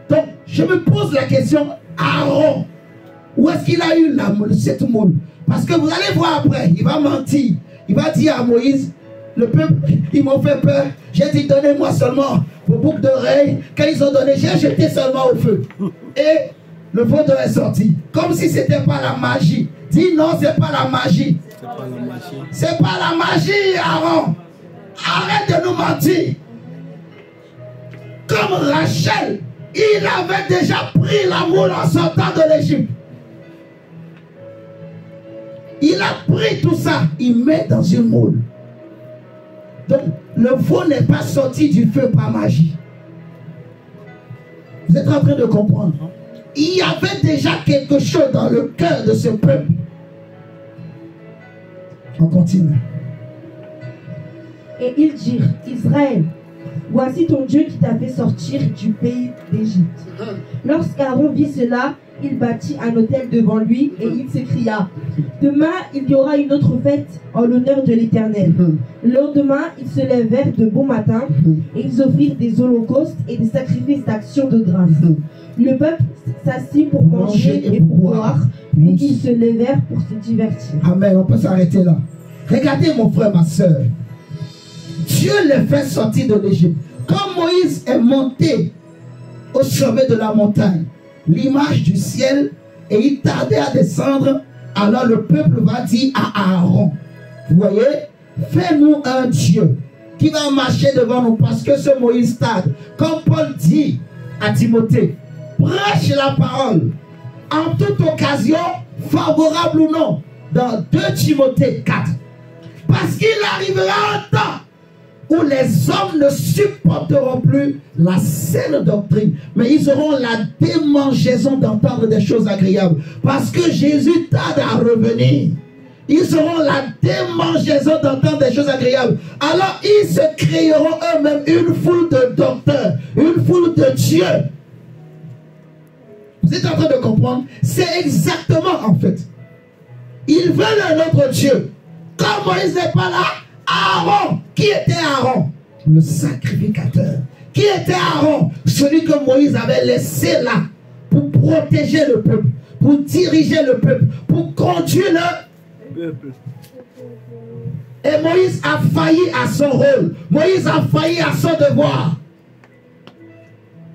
Donc, je me pose la question, Aaron, où est-ce qu'il a eu cette moule? Parce que vous allez voir après, il va mentir. Il va dire à Moïse, le peuple, ils m'ont fait peur. J'ai dit, donnez-moi seulement vos boucles d'oreilles. Quand ils ont donné, j'ai jeté seulement au feu. Et le vaudou est sorti. Comme si ce n'était pas la magie. Dis non, ce n'est pas la magie. C'est pas la magie, Aaron. Arrête de nous mentir. Comme Rachel, il avait déjà pris la moule en sortant de l'Égypte. Il a pris tout ça, il met dans une moule. Donc, le veau n'est pas sorti du feu par magie. Vous êtes en train de comprendre? Il y avait déjà quelque chose dans le cœur de ce peuple. On continue. Et ils dirent, Israël, voici ton Dieu qui t'a fait sortir du pays d'Égypte. Lorsqu'Aaron vit cela, il bâtit un autel devant lui et il s'écria, demain il y aura une autre fête en l'honneur de l'Éternel. Le lendemain, ils se levèrent de bon matin et ils offrirent des holocaustes et des sacrifices d'action de grâce. Le peuple s'assit pour manger et pour boire, puis ils se levèrent pour se divertir. Amen, on peut s'arrêter là. Regardez mon frère, ma soeur. Dieu les fait sortir de l'Égypte. Quand Moïse est monté au sommet de la montagne, l'image du ciel et il tardait à descendre. Alors le peuple va dire à Aaron, vous voyez, fais-nous un Dieu qui va marcher devant nous parce que ce Moïse tarde. Comme Paul dit à Timothée, prêche la parole en toute occasion, favorable ou non, dans 2 Timothée 4. Parce qu'il arrivera un temps où les hommes ne supporteront plus la saine doctrine, mais ils auront la démangeaison d'entendre des choses agréables. Parce que Jésus tarde à revenir. Ils auront la démangeaison d'entendre des choses agréables. Alors ils se créeront eux-mêmes une foule de docteurs, une foule de dieux. Vous êtes en train de comprendre? C'est exactement en fait. Ils veulent un autre Dieu. Comme Moïse n'est pas là, Aaron, qui était Aaron? Le sacrificateur. Qui était Aaron? Celui que Moïse avait laissé là pour protéger le peuple, pour diriger le peuple, pour conduire le peuple. Et Moïse a failli à son rôle. Moïse a failli à son devoir.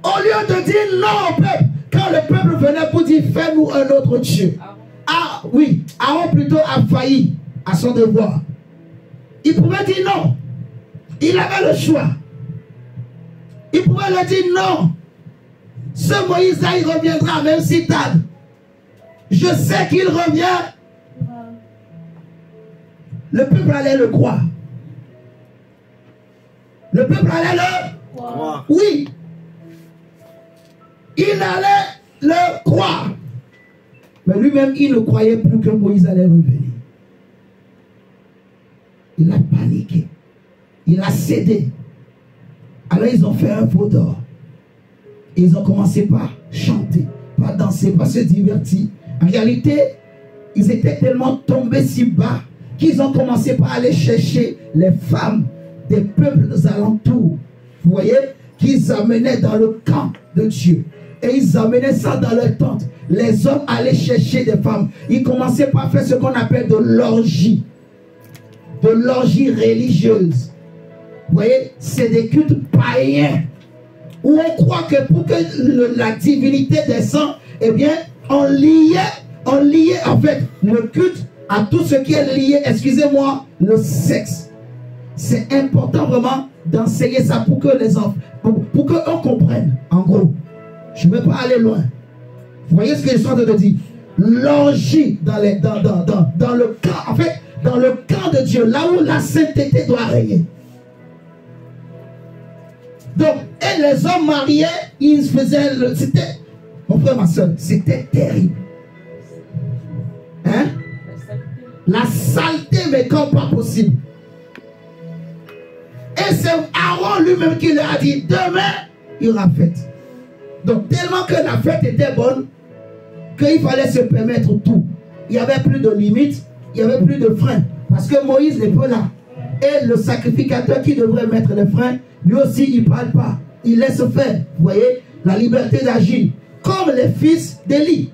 Au lieu de dire non au peuple, quand le peuple venait pour dire fais-nous un autre Dieu. Ah oui, Aaron plutôt a failli à son devoir. Il pouvait dire non. Il avait le choix. Il pouvait leur dire non. Ce Moïse-là, il reviendra même si tarde. Je sais qu'il revient. Le peuple allait le croire. Le peuple allait le croire. Oui. Il allait le croire. Mais lui-même, il ne croyait plus que Moïse allait revenir. Il a paniqué. Il a cédé. Alors ils ont fait un veau d'or. Et ils ont commencé par chanter, par danser, par se divertir. En réalité, ils étaient tellement tombés si bas qu'ils ont commencé par aller chercher les femmes des peuples alentours. Vous voyez, qu'ils amenaient dans le camp de Dieu. Et ils amenaient ça dans leur tente. Les hommes allaient chercher des femmes. Ils commençaient par faire ce qu'on appelle de l'orgie. De l'orgie religieuse. Vous voyez, c'est des cultes païens. Où on croit que pour que la divinité descende, eh bien, on liait en fait le culte à tout ce qui est lié, excusez-moi, le sexe. C'est important vraiment d'enseigner ça pour que les enfants, pour qu'on comprenne, en gros. Je ne vais pas aller loin. Vous voyez ce que je suis en train de dire? L'orgie dans le camp, en fait, dans le camp de Dieu, là où la sainteté doit régner. Donc, et les hommes mariés, ils faisaient c'était, mon frère, ma soeur, c'était terrible. Hein? La saleté, mais comme pas possible. Et c'est Aaron lui-même qui leur a dit, demain, il y aura fête. Donc, tellement que la fête était bonne, qu'il fallait se permettre tout. Il n'y avait plus de limites, il n'y avait plus de freins. Parce que Moïse n'est pas là. Et le sacrificateur qui devrait mettre les freins, lui aussi, il ne parle pas. Il laisse faire. Vous voyez, la liberté d'agir. Comme les fils d'Élie.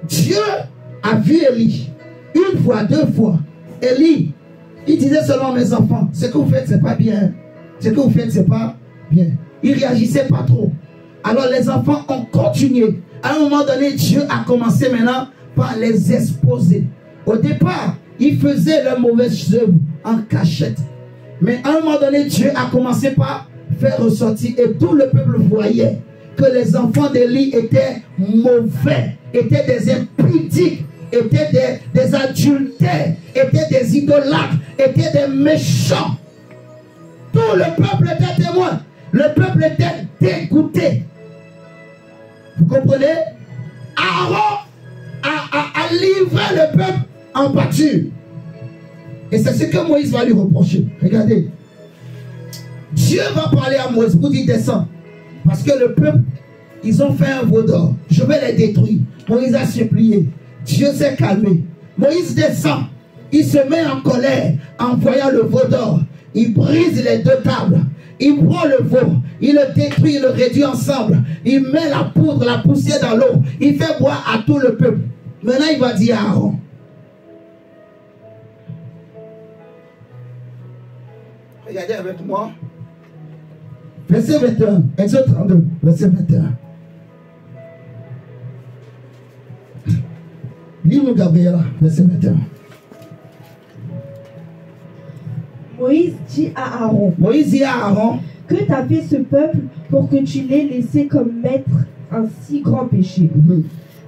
Dieu a vu Élie. Une fois, 2 fois. Élie, il disait seulement, mes enfants, ce que vous faites, ce n'est pas bien. Ce que vous faites, ce n'est pas bien. Il ne réagissait pas trop. Alors les enfants ont continué. À un moment donné, Dieu a commencé maintenant par les exposer. Au départ, ils faisaient leurs mauvaises œuvres en cachette. Mais à un moment donné, Dieu a commencé par faire ressortir. Et tout le peuple voyait que les enfants d'Élie étaient mauvais, étaient des impudiques, étaient des adultères, étaient des idolâtres, étaient des méchants. Tout le peuple était témoin. Le peuple était dégoûté. Vous comprenez? Aaron a livré le peuple en pâture. Et c'est ce que Moïse va lui reprocher. Regardez. Dieu va parler à Moïse pour dire descends. Parce que le peuple, ils ont fait un veau d'or. Je vais les détruire. Moïse a supplié. Dieu s'est calmé. Moïse descend. Il se met en colère en voyant le veau d'or. Il brise les 2 tables. Il prend le veau, il le détruit, il le réduit ensemble. Il met la poudre, la poussière dans l'eau. Il fait boire à tout le peuple. Maintenant, il va dire à Aaron. Regardez avec moi. Verset 21, Exode 32, verset 21. Lis-nous Gabriela, verset 21. Moïse dit à Aaron, Moïse dit à Aaron, que t'a fait ce peuple pour que tu l'aies laissé comme maître un si grand péché?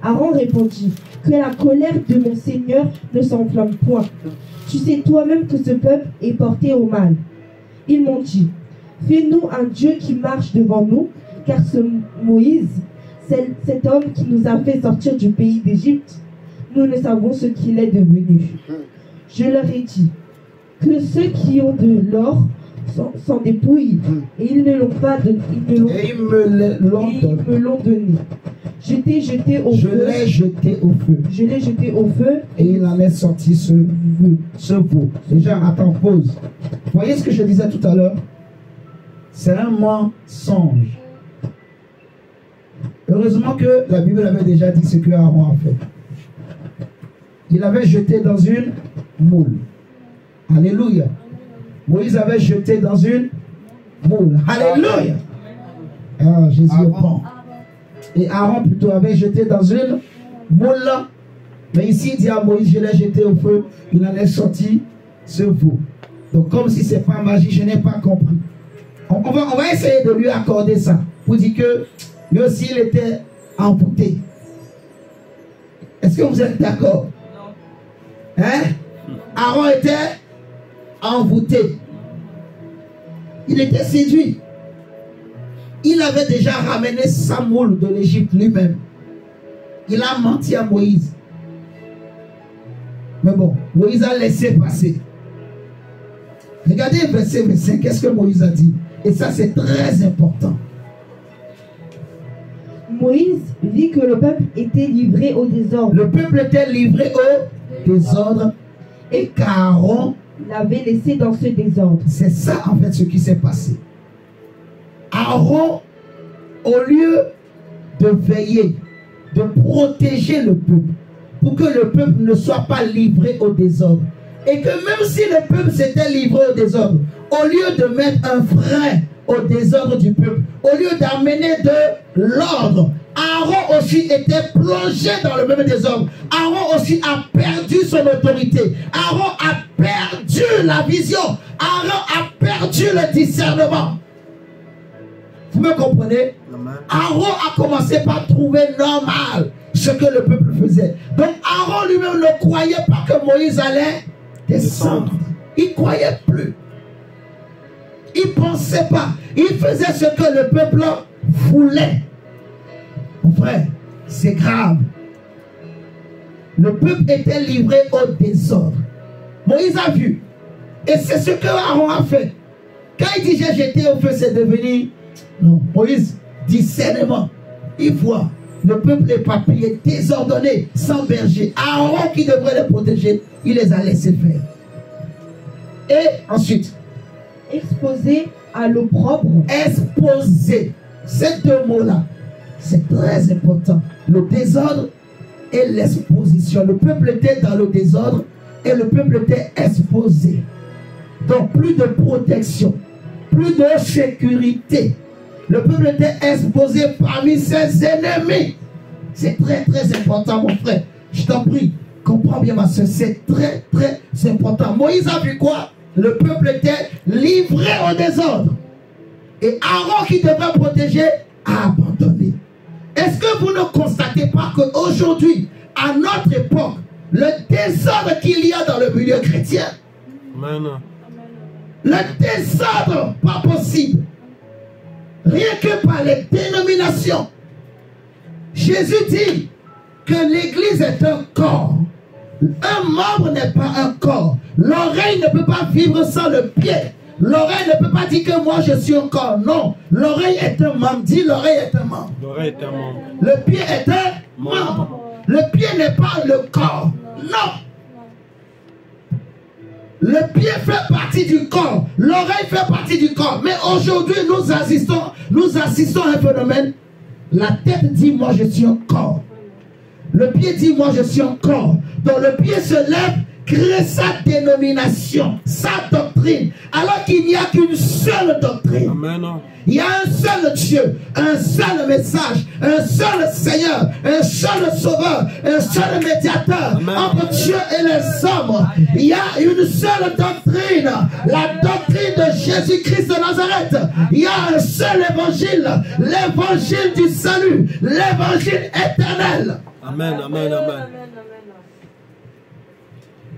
Aaron répondit, que la colère de mon Seigneur ne s'enflamme point. Tu sais toi-même que ce peuple est porté au mal. Ils m'ont dit, fais-nous un Dieu qui marche devant nous, car ce Moïse, cet homme qui nous a fait sortir du pays d'Égypte, nous ne savons ce qu'il est devenu. Je leur ai dit que ceux qui ont de l'or s'en dépouillent, et ils ne l'ont pas donné. Ils me l'ont donné. Je t'ai jeté au feu. Je l'ai jeté au feu. Je l'ai jeté au feu. Et il en est sorti ce veau. Déjà, attends, pause. Vous voyez ce que je disais tout à l'heure? C'est un mensonge. Heureusement que la Bible avait déjà dit ce que Aaron a fait. Il avait jeté dans une moule. Alléluia. Moïse avait jeté dans une moule. Alléluia. Ah, Jésus est bon. Et Aaron plutôt avait jeté dans une moule. Mais ici il dit à Moïse, je l'ai jeté au feu. Il en est sorti ce veau. Donc comme si ce n'est pas magie, je n'ai pas compris. On va essayer de lui accorder ça. Pour dire que lui aussi il était envoûté. Est-ce que vous êtes d'accord? Hein? Aaron était envoûté. Il était séduit. Il avait déjà ramené sa moule de l'Égypte lui-même. Il a menti à Moïse. Mais bon, Moïse a laissé passer. Regardez verset 25, qu'est-ce que Moïse a dit? Et ça c'est très important. Moïse vit que le peuple était livré au désordre. Le peuple était livré au désordre et qu'Aaron l'avait laissé dans ce désordre. C'est ça en fait ce qui s'est passé. Aaron, au lieu de veiller, de protéger le peuple, pour que le peuple ne soit pas livré au désordre, et que même si le peuple s'était livré au désordre, au lieu de mettre un frein au désordre du peuple, au lieu d'amener de l'ordre, Aaron aussi était plongé dans le même désordre. Aaron aussi a perdu son autorité. Aaron a perdu la vision. Aaron a perdu le discernement. Vous me comprenez? Aaron a commencé par trouver normal ce que le peuple faisait. Donc Aaron lui-même ne croyait pas que Moïse allait descendre. Il ne croyait plus. Il ne pensait pas. Il faisait ce que le peuple voulait. Mon frère, c'est grave. Le peuple était livré au désordre. Moïse a vu. Et c'est ce que Aaron a fait. Quand il dit j'ai jeté au feu, c'est devenu... Non, Moïse, discernement. Il voit. Le peuple éparpillé, désordonné, sans berger. Aaron qui devrait les protéger, il les a laissés faire. Et ensuite, exposé à l'opprobre. Exposé. Ces deux mots-là, c'est très important. Le désordre et l'exposition. Le peuple était dans le désordre et le peuple était exposé. Donc plus de protection, plus de sécurité. Le peuple était exposé parmi ses ennemis. C'est très très important mon frère. Je t'en prie, comprends bien ma soeur. C'est très très important. Moïse a vu quoi? Le peuple était livré au désordre. Et Aaron qui devait protéger a abandonné. Est-ce que vous ne constatez pas qu'aujourd'hui, à notre époque, le désordre qu'il y a dans le milieu chrétien, le désordre pas possible, rien que par les dénominations, Jésus dit que l'église est un corps. Un membre n'est pas un corps. L'oreille ne peut pas vivre sans le pied. L'oreille ne peut pas dire que moi je suis un corps. Non. L'oreille est un membre. Dis l'oreille est un membre. L'oreille est un membre. Le pied est un membre. Le pied n'est pas le corps. Non. Le pied fait partie du corps. L'oreille fait partie du corps. Mais aujourd'hui, nous assistons à un phénomène. La tête dit, moi je suis un corps. Le pied dit, moi je suis un corps. Donc le pied se lève crée sa dénomination, sa doctrine, alors qu'il n'y a qu'une seule doctrine. Amen. Il y a un seul Dieu, un seul message, un seul Seigneur, un seul Sauveur, un seul médiateur entre Dieu et les hommes. Il y a une seule doctrine, la doctrine de Jésus-Christ de Nazareth. Il y a un seul évangile, l'évangile du salut, l'évangile éternel. Amen, amen, amen.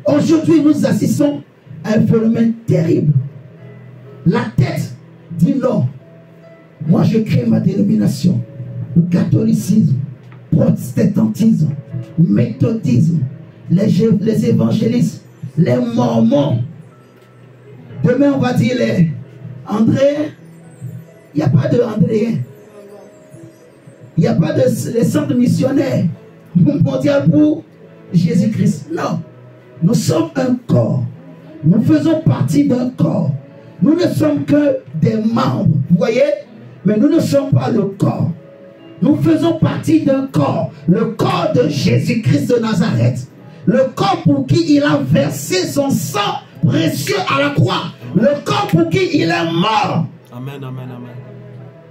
Aujourd'hui, nous assistons à un phénomène terrible. La tête dit non. Moi, je crée ma dénomination. Le catholicisme, protestantisme, méthodisme, les évangélistes, les mormons. Demain, on va dire les André. Il n'y a pas de André. Il n'y a pas de les centres missionnaires mondial pour Jésus-Christ. Non. Nous sommes un corps. Nous faisons partie d'un corps. Nous ne sommes que des membres. Vous voyez? Mais nous ne sommes pas le corps. Nous faisons partie d'un corps. Le corps de Jésus-Christ de Nazareth. Le corps pour qui il a versé son sang précieux à la croix. Le corps pour qui il est mort. Amen, amen, amen.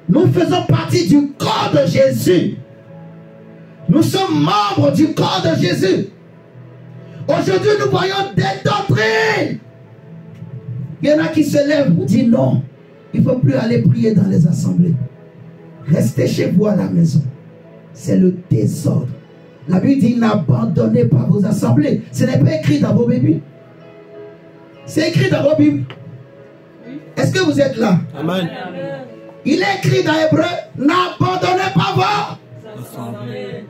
Nous faisons partie du corps de Jésus. Nous sommes membres du corps de Jésus. Aujourd'hui, nous voyons des doctrines. Il y en a qui se lèvent pour dire non, il ne faut plus aller prier dans les assemblées. Restez chez vous à la maison. C'est le désordre. La Bible dit n'abandonnez pas vos assemblées. Ce n'est pas écrit dans vos Bibles. C'est écrit dans vos Bibles. Est-ce que vous êtes là? Amen. Il est écrit dans Hébreu, n'abandonnez pas vos Assemblée.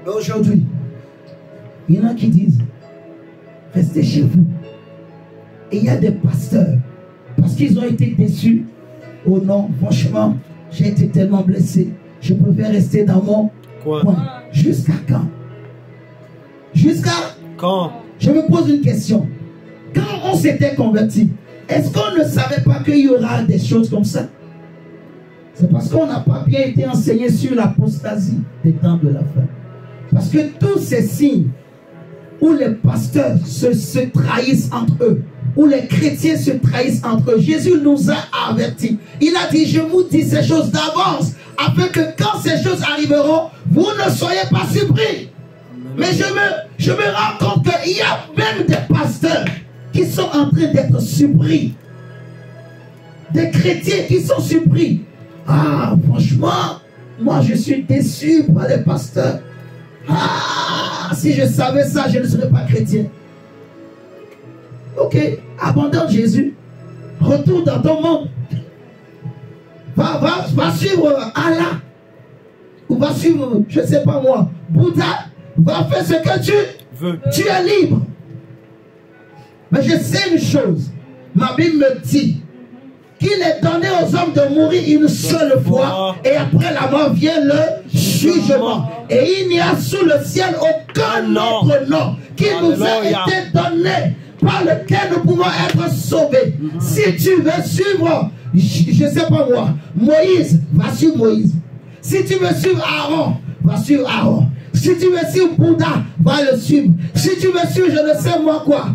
Mais aujourd'hui, il y en a qui disent, restez chez vous. Et il y a des pasteurs, parce qu'ils ont été déçus. Oh non, franchement, j'ai été tellement blessé. Je préfère rester dans mon coin. Jusqu'à quand? Jusqu'à quand? Je me pose une question. Quand on s'était converti, est-ce qu'on ne savait pas qu'il y aura des choses comme ça? C'est parce qu'on n'a pas bien été enseigné sur l'apostasie des temps de la fin. Parce que tous ces signes où les pasteurs se trahissent entre eux, où les chrétiens se trahissent entre eux, Jésus nous a avertis. Il a dit, je vous dis ces choses d'avance, afin que quand ces choses arriveront, vous ne soyez pas surpris. Mais je me rends compte qu'il y a même des pasteurs qui sont en train d'être surpris. Des chrétiens qui sont surpris. Ah, franchement, moi je suis déçu par les pasteurs. Ah, si je savais ça, je ne serais pas chrétien. Ok, abandonne Jésus. Retourne dans ton monde. Va suivre Allah. Ou va suivre, je ne sais pas moi, Bouddha. Va faire ce que tu veux. Tu es libre. Mais je sais une chose. Ma Bible me dit qu'il est donné aux hommes de mourir une seule fois. Et après la mort vient le jugement. Et il n'y a sous le ciel aucun autre nom qui nous a été donné, par lequel nous pouvons être sauvés. Si tu veux suivre, je ne sais pas moi, Moïse, va suivre Moïse. Si tu veux suivre Aaron, va suivre Aaron. Si tu veux suivre Bouddha, va le suivre. Si tu veux suivre je ne sais moi quoi,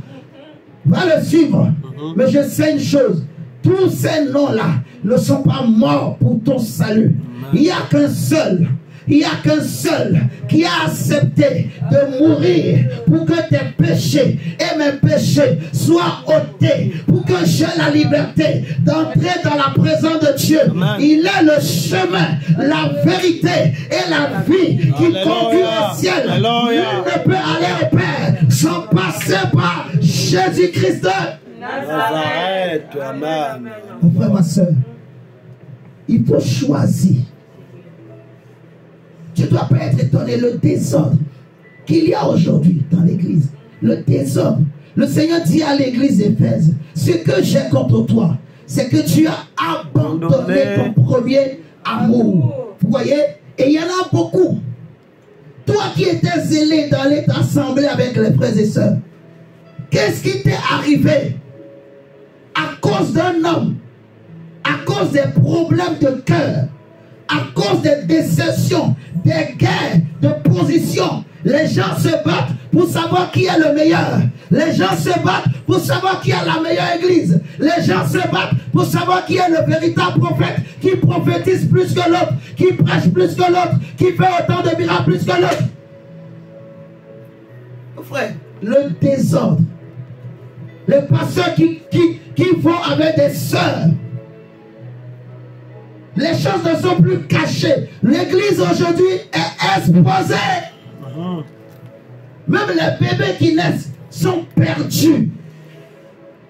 va le suivre. Mais je sais une chose, tous ces noms-là ne sont pas morts pour ton salut. Il n'y a qu'un seul. Il n'y a qu'un seul qui a accepté de mourir pour que tes péchés et mes péchés soient ôtés, pour que j'aie la liberté d'entrer dans la présence de Dieu. Amen. Il est le chemin, la vérité et la vie qui conduit au ciel. Nul ne peut aller au Père sans passer par Jésus-Christ de Nazareth. Amen. Mon frère, ma soeur, il faut choisir. Tu ne dois pas être étonné le désordre qu'il y a aujourd'hui dans l'église. Le désordre. Le Seigneur dit à l'église d'Éphèse, ce que j'ai contre toi, c'est que tu as abandonné ton premier amour. Vous voyez? Et il y en a beaucoup. Toi qui étais zélé dans l'assemblée avec les frères et sœurs, qu'est-ce qui t'est arrivé? À cause d'un homme, à cause des problèmes de cœur, à cause des déceptions, des guerres de position. Les gens se battent pour savoir qui est le meilleur. Les gens se battent pour savoir qui a la meilleure église. Les gens se battent pour savoir qui est le véritable prophète, qui prophétise plus que l'autre, qui prêche plus que l'autre, qui fait autant de miracles plus que l'autre. Frère, le désordre. Les pasteurs qui vont avec des sœurs. Les choses ne sont plus cachées. L'église aujourd'hui est exposée. Même les bébés qui naissent sont perdus.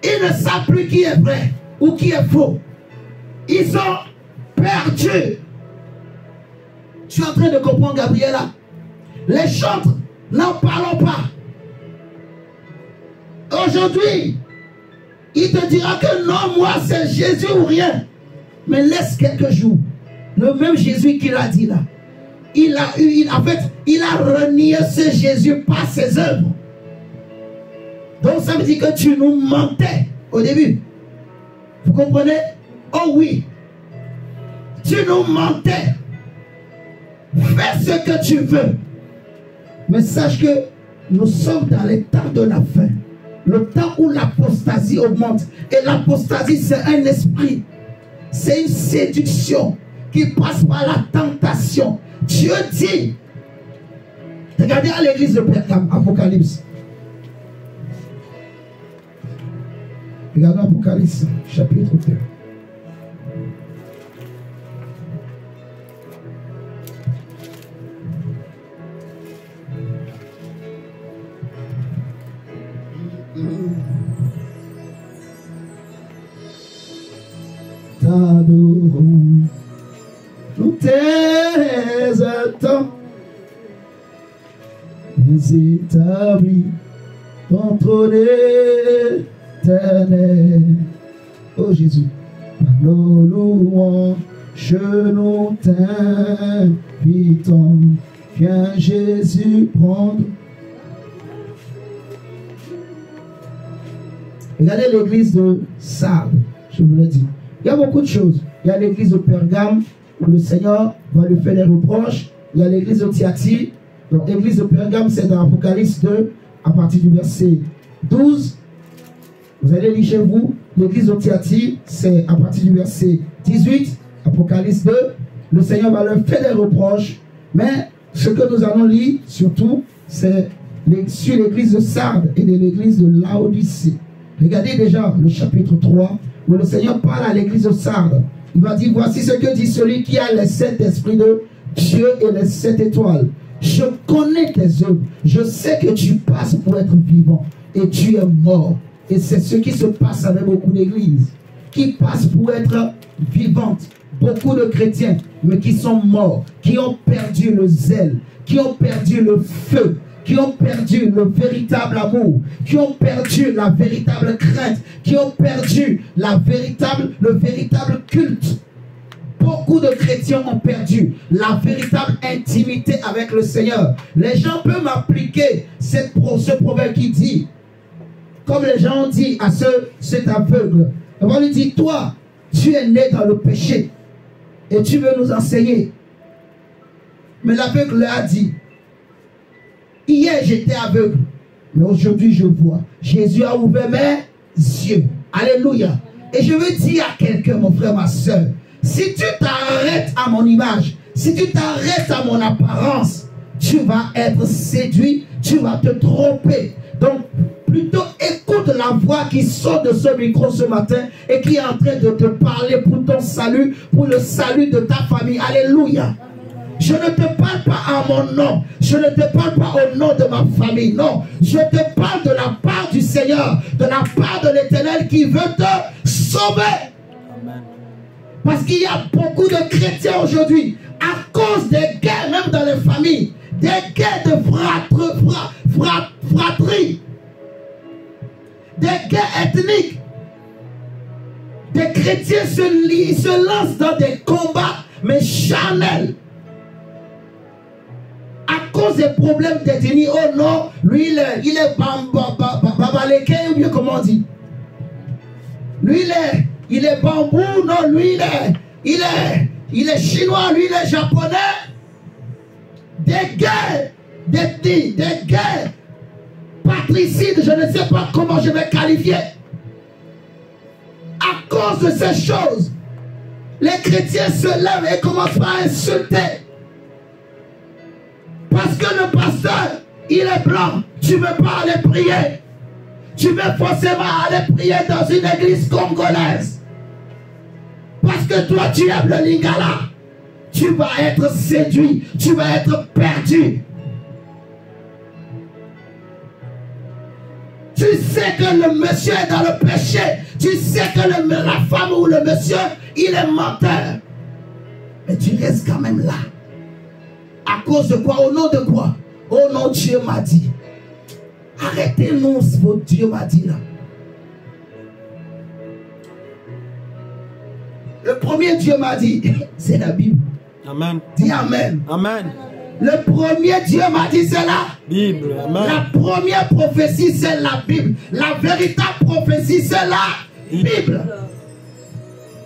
Ils ne savent plus qui est vrai ou qui est faux. Ils sont perdus. Tu es en train de comprendre, Gabriela? Les chantres, n'en parlons pas. Aujourd'hui, il te dira que non, moi c'est Jésus ou rien. Mais laisse quelques jours. Le même Jésus qui l'a dit là. Il a renié ce Jésus par ses œuvres. Donc ça veut dire que tu nous mentais au début. Vous comprenez? Oh oui. Tu nous mentais. Fais ce que tu veux. Mais sache que nous sommes dans les temps de la fin. Le temps où l'apostasie augmente. Et l'apostasie, c'est un esprit. C'est une séduction qui passe par la tentation. Dieu dit, regardez à l'église de Pergame, Apocalypse. Regardez Apocalypse, chapitre 2. T'adorons, nous t'exaltons, nous établis ton trône éternel. Oh Jésus, par nos louanges, nous t'invitons. Viens Jésus prendre. Regardez l'église de Sardes, je vous l'ai dit. Il y a beaucoup de choses. Il y a l'église de Pergame où le Seigneur va lui faire des reproches. Il y a l'église de Thyatire. Donc l'église de Pergame, c'est dans Apocalypse 2, à partir du verset 12. Vous allez lire chez vous. L'église de Thyatire, c'est à partir du verset 18, Apocalypse 2. Le Seigneur va leur faire des reproches. Mais ce que nous allons lire, surtout, c'est sur l'église de Sardes et de l'église de Laodicée. Regardez déjà le chapitre 3, où le Seigneur parle à l'église de Sardes. Il va dire, voici ce que dit celui qui a les 7 esprits de Dieu et les 7 étoiles. Je connais tes œuvres. Je sais que tu passes pour être vivant et tu es mort. Et c'est ce qui se passe avec beaucoup d'églises qui passent pour être vivantes. Beaucoup de chrétiens, mais qui sont morts, qui ont perdu le zèle, qui ont perdu le feu, qui ont perdu le véritable amour, qui ont perdu la véritable crainte, qui ont perdu le véritable culte. Beaucoup de chrétiens ont perdu la véritable intimité avec le Seigneur. Les gens peuvent m'appliquer ce proverbe qui dit, comme les gens ont dit à cet aveugle, on va lui dire, toi, tu es né dans le péché et tu veux nous enseigner. Mais l'aveugle a dit, hier j'étais aveugle, mais aujourd'hui je vois. Jésus a ouvert mes yeux. Alléluia. Et je veux dire à quelqu'un, mon frère, ma soeur, si tu t'arrêtes à mon image, si tu t'arrêtes à mon apparence, tu vas être séduit, tu vas te tromper. Donc, plutôt écoute la voix qui sort de ce micro ce matin et qui est en train de te parler pour ton salut, pour le salut de ta famille. Alléluia. Je ne te parle pas à mon nom. Je ne te parle pas au nom de ma famille. Non. Je te parle de la part du Seigneur, de la part de l'Éternel qui veut te sauver. Amen. Parce qu'il y a beaucoup de chrétiens aujourd'hui, à cause des guerres, même dans les familles, des guerres de fratrie, des guerres ethniques. Des chrétiens se lancent dans des combats, mais charnels. À cause des problèmes d'ethnie, oh non, lui il est babaleke, ou bien comment on dit? Lui il est bambou, non, lui il il est chinois, lui il est japonais. Des guerres d'ethnie, des guerres patricides, je ne sais pas comment je vais qualifier. À cause de ces choses, les chrétiens se lèvent et commencent à insulter. Parce que le pasteur, il est blanc, tu ne veux pas aller prier. Tu veux forcément aller prier dans une église congolaise. Parce que toi, tu aimes le lingala. Tu vas être séduit, tu vas être perdu. Tu sais que le monsieur est dans le péché. Tu sais que la femme ou le monsieur, il est menteur. Mais tu restes quand même là. À cause de quoi? Au nom de quoi? Oh non, Dieu m'a dit. Arrêtez-nous, votre Dieu m'a dit là. Le premier Dieu m'a dit, c'est la Bible. Amen. Dis Amen. Amen. Le premier Dieu m'a dit, c'est la Bible. Amen. La première prophétie, c'est la Bible. La véritable prophétie, c'est la Bible.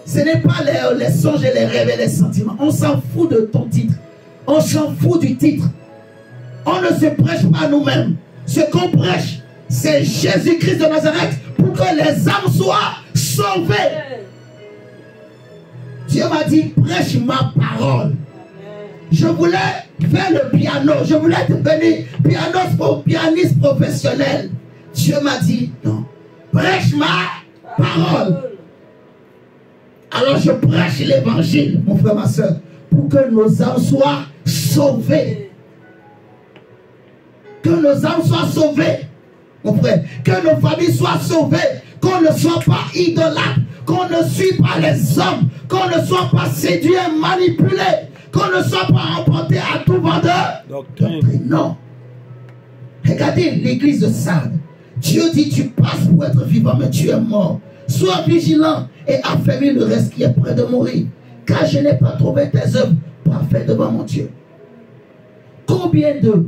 Ce n'est pas les songes et les rêves et les sentiments. On s'en fout de ton titre. On s'en fout du titre. On ne se prêche pas nous-mêmes. Ce qu'on prêche, c'est Jésus-Christ de Nazareth pour que les âmes soient sauvées. Dieu m'a dit, prêche ma parole. Je voulais faire le piano. Je voulais devenir pianiste professionnel. Dieu m'a dit, non, prêche ma parole. Alors je prêche l'évangile, mon frère, ma soeur, pour que nos âmes soient sauvées. Que nos âmes soient sauvées, mon frère. Que nos familles soient sauvées. Qu'on ne soit pas idolâtre. Qu'on ne suit pas les hommes. Qu'on ne soit pas séduit et manipulé. Qu'on ne soit pas emporté à tout vendeur. Doctrine. Non. Regardez l'église de Sardes. Dieu dit, tu passes pour être vivant, mais tu es mort. Sois vigilant et affermis le reste qui est près de mourir. Car je n'ai pas trouvé tes œuvres parfaites devant mon Dieu. Combien de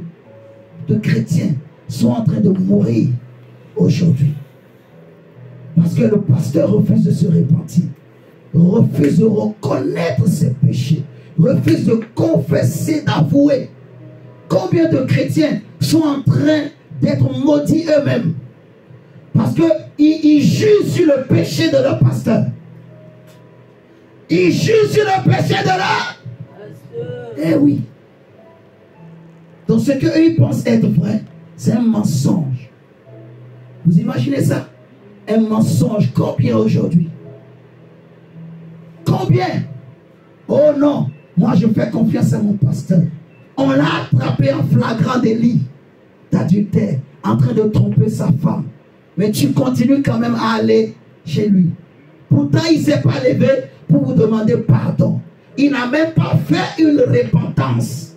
chrétiens sont en train de mourir aujourd'hui? Parce que le pasteur refuse de se repentir, refuse de reconnaître ses péchés, refuse de confesser, d'avouer. Combien de chrétiens sont en train d'être maudits eux-mêmes? Parce qu'ils jugent sur le péché de leur pasteur. Ils jugent sur le péché de leur... Eh oui. Donc ce qu'eux ils pensent être vrai, c'est un mensonge. Vous imaginez ça? Un mensonge. Combien aujourd'hui? Combien? Oh non, moi je fais confiance à mon pasteur. On l'a attrapé en flagrant délit d'adultère, en train de tromper sa femme. Mais tu continues quand même à aller chez lui. Pourtant il ne s'est pas levé pour vous demander pardon. Il n'a même pas fait une repentance.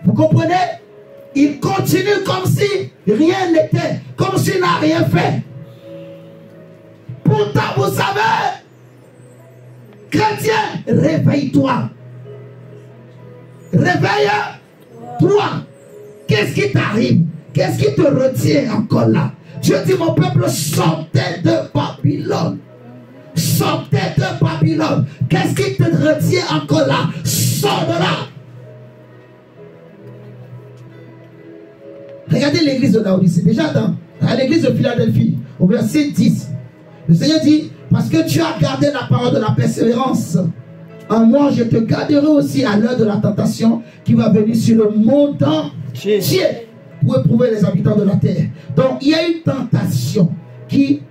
Vous comprenez? Il continue comme si rien n'était, comme s'il n'a rien fait. Pourtant, vous savez, chrétien, réveille-toi. Réveille-toi. Qu'est-ce qui t'arrive? Qu'est-ce qui te retient encore là? Dieu dit, mon peuple, sortez de Babylone. Sortez de Babylone. Qu'est-ce qui te retient encore là? Sors de là. Regardez l'église de Laodicée. Déjà à l'église de Philadelphie, au verset 10, le Seigneur dit, parce que tu as gardé la parole de la persévérance, en moi je te garderai aussi à l'heure de la tentation qui va venir sur le monde entier pour éprouver les habitants de la terre. Donc il y a une tentation qui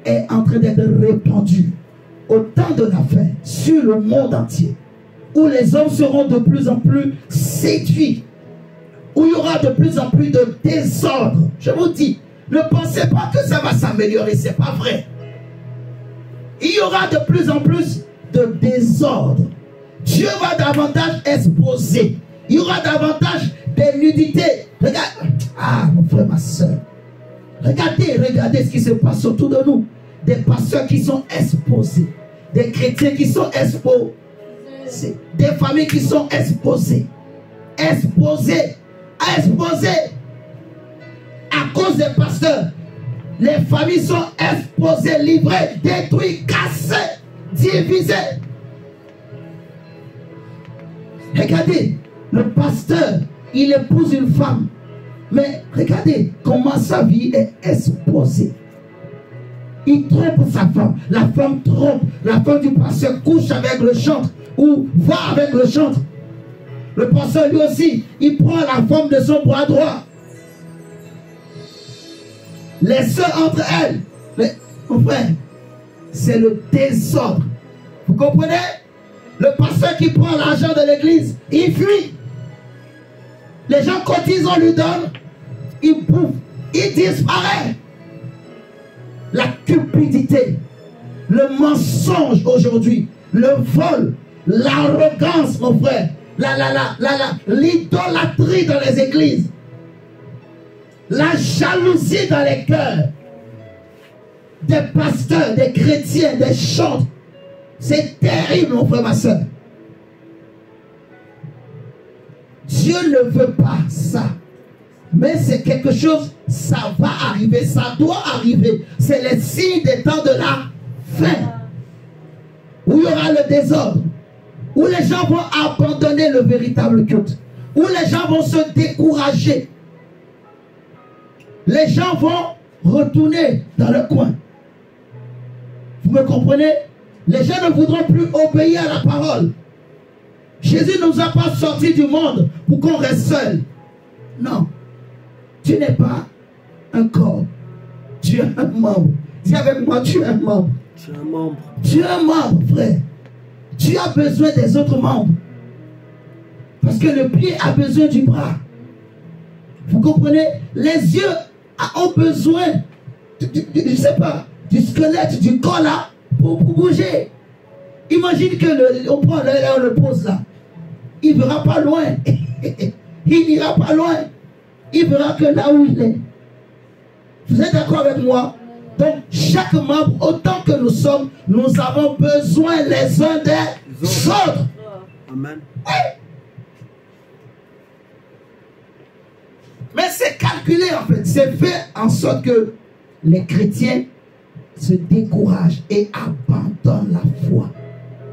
est en train d'être répandue au temps de la fin sur le monde entier, où les hommes seront de plus en plus séduits, où il y aura de plus en plus de désordre. Je vous dis, ne pensez pas que ça va s'améliorer, c'est pas vrai. Il y aura de plus en plus de désordre. Dieu va davantage exposer. Il y aura davantage de nudité. Regarde, ah mon frère, ma soeur, regardez ce qui se passe autour de nous. Des pasteurs qui sont exposés, des chrétiens qui sont exposés, des familles qui sont exposées. À cause des pasteurs, les familles sont exposées, livrées, détruites, cassées, divisées. Regardez, le pasteur, il épouse une femme. Mais regardez comment sa vie est exposée. Il trompe sa femme. La femme trompe. La femme du pasteur couche avec le chantre ou va avec le chantre. Le pasteur lui aussi, il prend la femme de son bras droit. Les soeurs entre elles. Mon frère, c'est le désordre. Vous comprenez? Le pasteur qui prend l'argent de l'église, il fuit. Les gens cotisent, on lui donne, il bouffe, il disparaît. La cupidité, le mensonge aujourd'hui, le vol, l'arrogance, mon frère, l'idolâtrie dans les églises, la jalousie dans les cœurs des pasteurs, des chrétiens, des chantres. C'est terrible, mon frère, ma soeur. Dieu ne veut pas ça. Mais c'est quelque chose, ça va arriver, ça doit arriver. C'est les signes des temps de la fin. Où il y aura le désordre. Où les gens vont abandonner le véritable culte. Où les gens vont se décourager. Les gens vont retourner dans le coin. Vous me comprenez? Les gens ne voudront plus obéir à la parole. Jésus ne nous a pas sortis du monde pour qu'on reste seul. Non. Tu n'es pas un corps. Tu es un membre. Dis avec moi, tu es un membre. Tu es un membre. Tu es un membre, frère. Tu as besoin des autres membres. Parce que le pied a besoin du bras. Vous comprenez? Les yeux ont besoin, je ne sais pas, du squelette, du corps là, pour bouger. Imagine que on prend l'œil et on le pose là. Il ne verra pas loin. Il n'ira pas loin. Il verra que là où il est. Vous êtes d'accord avec moi? Donc, chaque membre, autant que nous sommes, nous avons besoin les uns des autres. Amen. Oui. Mais c'est calculé en fait. C'est fait en sorte que les chrétiens se découragent et abandonnent la foi.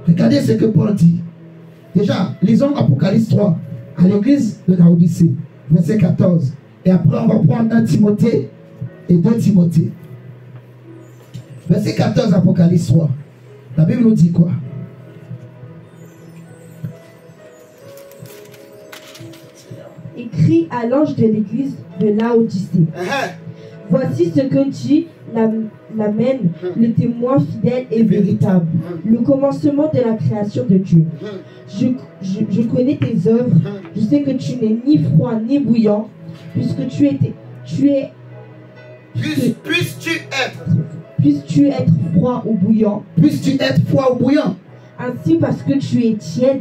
Regardez ce que Paul dit. Déjà, lisons Apocalypse 3 à l'église de Laodicée, verset 14. Et après, on va prendre 1 Timothée et 2 Timothée. Verset 14, Apocalypse 3. La Bible nous dit quoi? Écrit à l'ange de l'église de Laodicée. Voici ce que dit l'Amen, le témoin fidèle et véritable, le commencement de la création de Dieu. Je connais tes œuvres, je sais que tu n'es ni froid ni bouillant, puisses-tu être froid ou bouillant. Puisses-tu être froid ou bouillant. Ainsi, parce que tu es tiède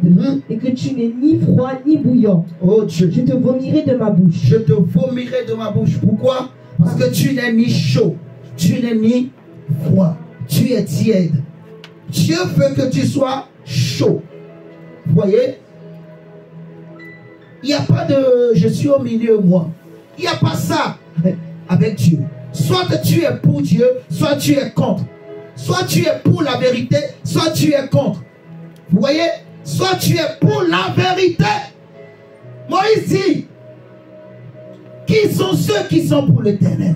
et que tu n'es ni froid ni bouillant, oh Dieu, je te vomirai de ma bouche. Je te vomirai de ma bouche. Pourquoi? Parce que tu n'es ni chaud, tu n'es ni froid, tu es tiède. Dieu veut que tu sois chaud. Vous voyez? Il n'y a pas de je suis au milieu, moi. Il n'y a pas ça avec Dieu. Soit tu es pour Dieu, soit tu es contre. Soit tu es pour la vérité, soit tu es contre. Vous voyez? Soit tu es pour la vérité. Moïse dit, qui sont ceux qui sont pour l'Éternel?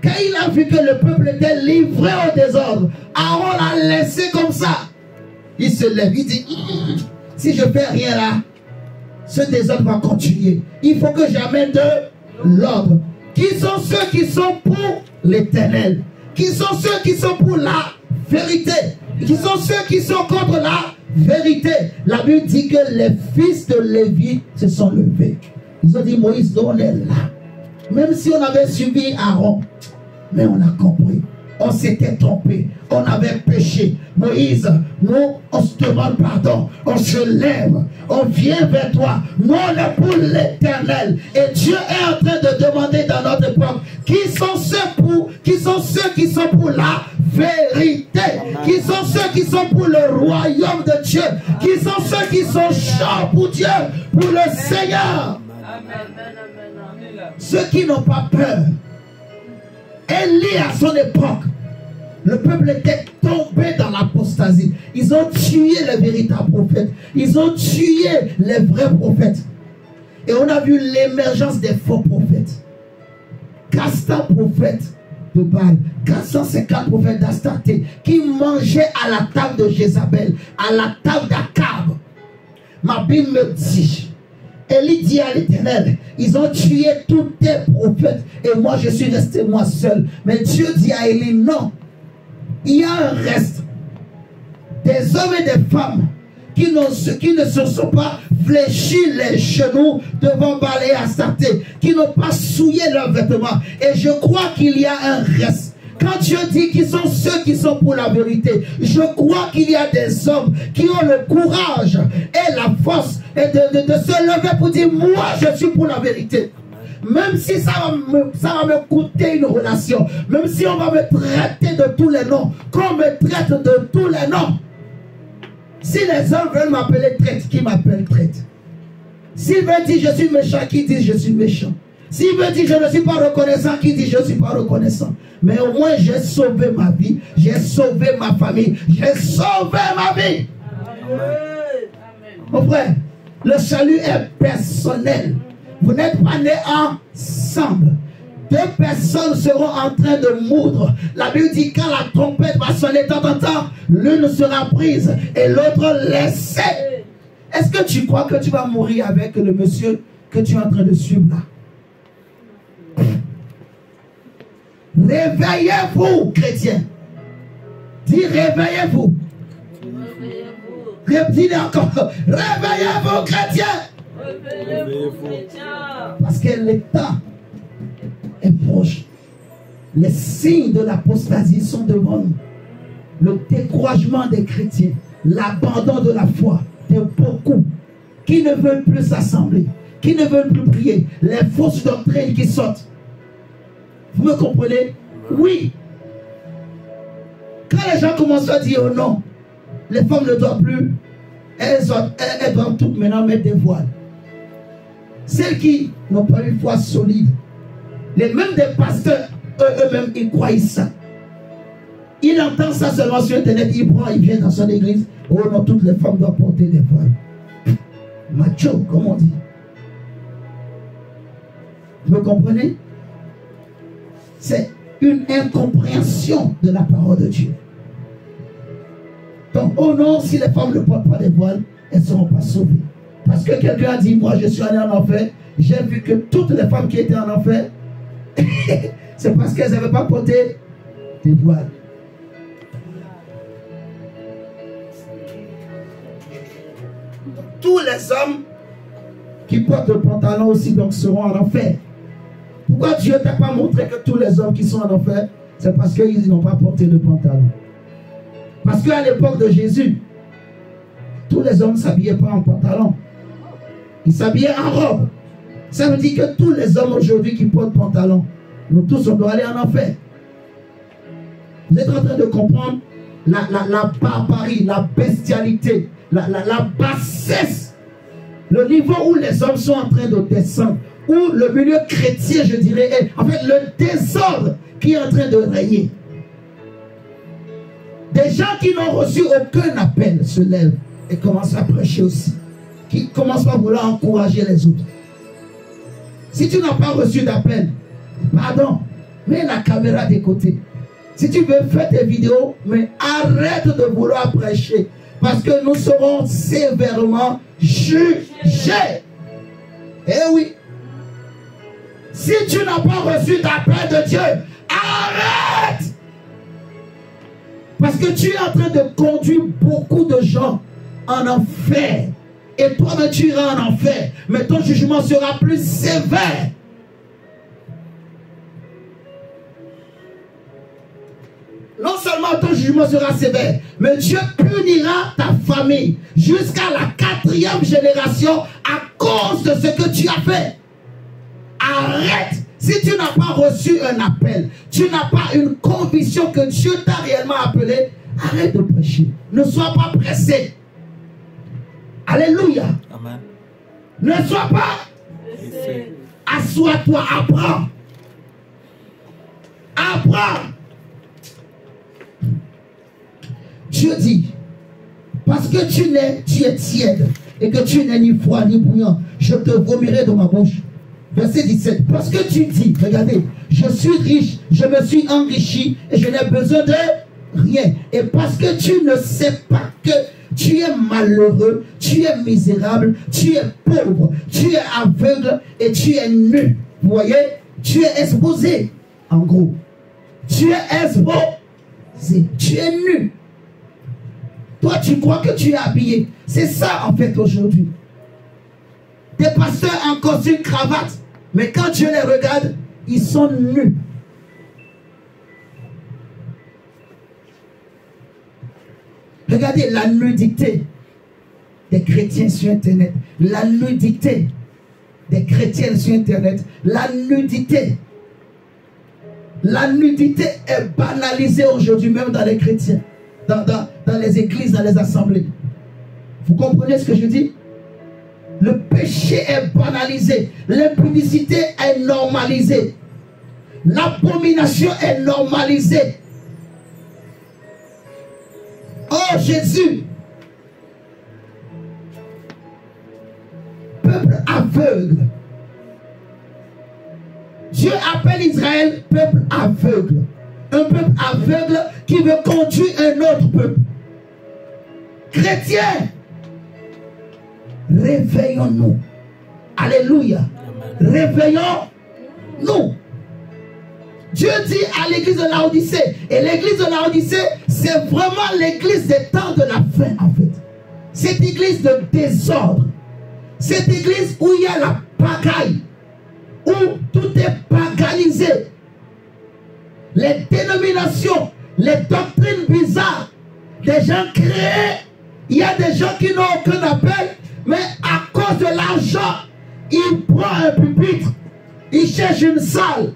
Quand il a vu que le peuple était livré au désordre, Aaron l'a laissé comme ça. Il se lève, il dit, si je ne fais rien là, ce désordre va continuer. Il faut que j'amène de l'ordre. Qui sont ceux qui sont pour l'Éternel? Qui sont ceux qui sont pour la vérité? Qui sont ceux qui sont contre la vérité? La Bible dit que les fils de Lévi se sont levés. Ils ont dit, Moïse, nous on est là. Même si on avait suivi Aaron, mais on a compris. On s'était trompé. On avait péché. Moïse, nous, on se demande pardon. On se lève. On vient vers toi. Nous, on est pour l'Éternel. Et Dieu est en train de demander dans notre époque, qui sont ceux qui sont pour la vérité? Qui sont ceux qui sont pour le royaume de Dieu? Qui sont ceux qui sont chauds pour Dieu, pour le Seigneur? Ceux qui n'ont pas peur. Élie à son époque, Le peuple était tombé dans l'apostasie. Ils ont tué les véritables prophètes. Ils ont tué les vrais prophètes. Et on a vu l'émergence des faux prophètes. 400 prophètes de Baal, 450 prophètes d'Astarté qui mangeaient à la table de Jézabel, à la table d'Akab. Ma Bible me dit, Élie dit à l'Éternel, ils ont tué tous tes prophètes et moi je suis resté moi seul. Mais Dieu dit à Élie, non, il y a un reste. Des hommes et des femmes qui ne se sont pas fléchis les genoux devant Baal et Astarté, qui n'ont pas souillé leurs vêtements. Et je crois qu'il y a un reste. Quand Dieu dit qu'ils sont ceux qui sont pour la vérité, je crois qu'il y a des hommes qui ont le courage et la force et de se lever pour dire, moi je suis pour la vérité. Même si ça va me coûter une relation, même si on va me traiter de tous les noms, qu'on me traite de tous les noms. Si les hommes veulent m'appeler traite, qui m'appelle traite? S'ils veulent dire je suis méchant, qui dit je suis méchant? S'ils veulent dire je ne suis pas reconnaissant, qui dit je ne suis pas reconnaissant? Mais au moins j'ai sauvé ma vie, j'ai sauvé ma famille, j'ai sauvé ma vie. Mon frère, le salut est personnel. Vous n'êtes pas nés ensemble. Deux personnes seront en train de moudre. La Bible dit quand la trompette va sonner de temps en temps, l'une sera prise et l'autre laissée. Est-ce que tu crois que tu vas mourir avec le monsieur que tu es en train de suivre là? Réveillez-vous, chrétiens. Dis réveillez-vous. Dis encore. Réveillez-vous, chrétiens. Parce que le temps est proche. Les signes de l'apostasie sont devant nous. Le découragement des chrétiens, l'abandon de la foi de beaucoup qui ne veulent plus s'assembler, qui ne veulent plus prier, les fausses doctrines qui sortent. Vous me comprenez? Oui. Quand les gens commencent à dire oh non, les femmes ne doivent plus, elles doivent toutes maintenant mettre des voiles. Celles qui n'ont pas une foi solide, même des pasteurs, eux-mêmes, ils croient ça. Il entend ça seulement sur Internet, il prend, il vient dans son église. Oh non, toutes les femmes doivent porter des voiles. Macho, comme on dit. Vous me comprenez? C'est une incompréhension de la parole de Dieu. Donc, oh non, si les femmes ne portent pas des voiles, elles ne seront pas sauvées. Parce que quelqu'un a dit, moi je suis allé en enfer, j'ai vu que toutes les femmes qui étaient en enfer, c'est parce qu'elles n'avaient pas porté des voiles. Tous les hommes qui portent le pantalon aussi donc seront en enfer. Pourquoi Dieu ne t'a pas montré que tous les hommes qui sont en enfer, c'est parce qu'ils n'ont pas porté le pantalon. Parce qu'à l'époque de Jésus, tous les hommes ne s'habillaient pas en pantalon. Ils s'habillaient en robe. Ça veut dire que tous les hommes aujourd'hui qui portent pantalon, nous tous on doit aller en enfer. Vous êtes en train de comprendre la barbarie, la bestialité, la bassesse, le niveau où les hommes sont en train de descendre, où le milieu chrétien, je dirais, est en fait le désordre qui est en train de régner. Des gens qui n'ont reçu aucun appel se lèvent et commencent à prêcher aussi, qui commencent à vouloir encourager les autres. Si tu n'as pas reçu d'appel, pardon, mets la caméra de côté. Si tu veux faire tes vidéos, mais arrête de vouloir prêcher. Parce que nous serons sévèrement jugés. Eh oui. Si tu n'as pas reçu d'appel de Dieu, arrête. Parce que tu es en train de conduire beaucoup de gens en enfer. Et toi-même tu iras en enfer. Mais ton jugement sera plus sévère. Non seulement ton jugement sera sévère, mais Dieu punira ta famille jusqu'à la 4e génération à cause de ce que tu as fait. Arrête. Si tu n'as pas reçu un appel, tu n'as pas une conviction que Dieu t'a réellement appelé, arrête de prêcher. Ne sois pas pressé. Alléluia. Amen. Ne sois pas pressé. Assois-toi, apprends. Apprends. Dieu dit, parce que tu es tiède et que tu n'es ni froid ni bouillant, je te vomirai de ma bouche. Verset 17. Parce que tu dis, regardez, je suis riche, je me suis enrichi et je n'ai besoin de rien. Et parce que tu ne sais pas que tu es malheureux, tu es misérable, tu es pauvre, tu es aveugle et tu es nu. Vous voyez, tu es exposé. En gros, tu es exposé, tu es nu. Toi, tu crois que tu es habillé. C'est ça, en fait, aujourd'hui. Des pasteurs en costume, cravate. Mais quand Dieu les regarde, ils sont nus. Regardez la nudité des chrétiens sur Internet. La nudité des chrétiennes sur Internet. La nudité. La nudité est banalisée aujourd'hui, même dans les chrétiens. Dans les églises, dans les assemblées. Vous comprenez ce que je dis? Le péché est banalisé. L'impudicité est normalisée. L'abomination est normalisée. Oh Jésus, peuple aveugle. Dieu appelle Israël peuple aveugle. Un peuple aveugle qui veut conduire un autre peuple. Chrétiens, réveillons-nous. Alléluia. Réveillons-nous. Dieu dit à l'église de Laodicée, et l'église de Laodicée, c'est vraiment l'église des temps de la fin, en fait. Cette église de désordre, cette église où il y a la pagaille, où tout est paganisé, les dénominations, les doctrines bizarres, des gens créés, il y a des gens qui n'ont aucun appel, mais à cause de l'argent, il prend un pupitre, il cherche une salle,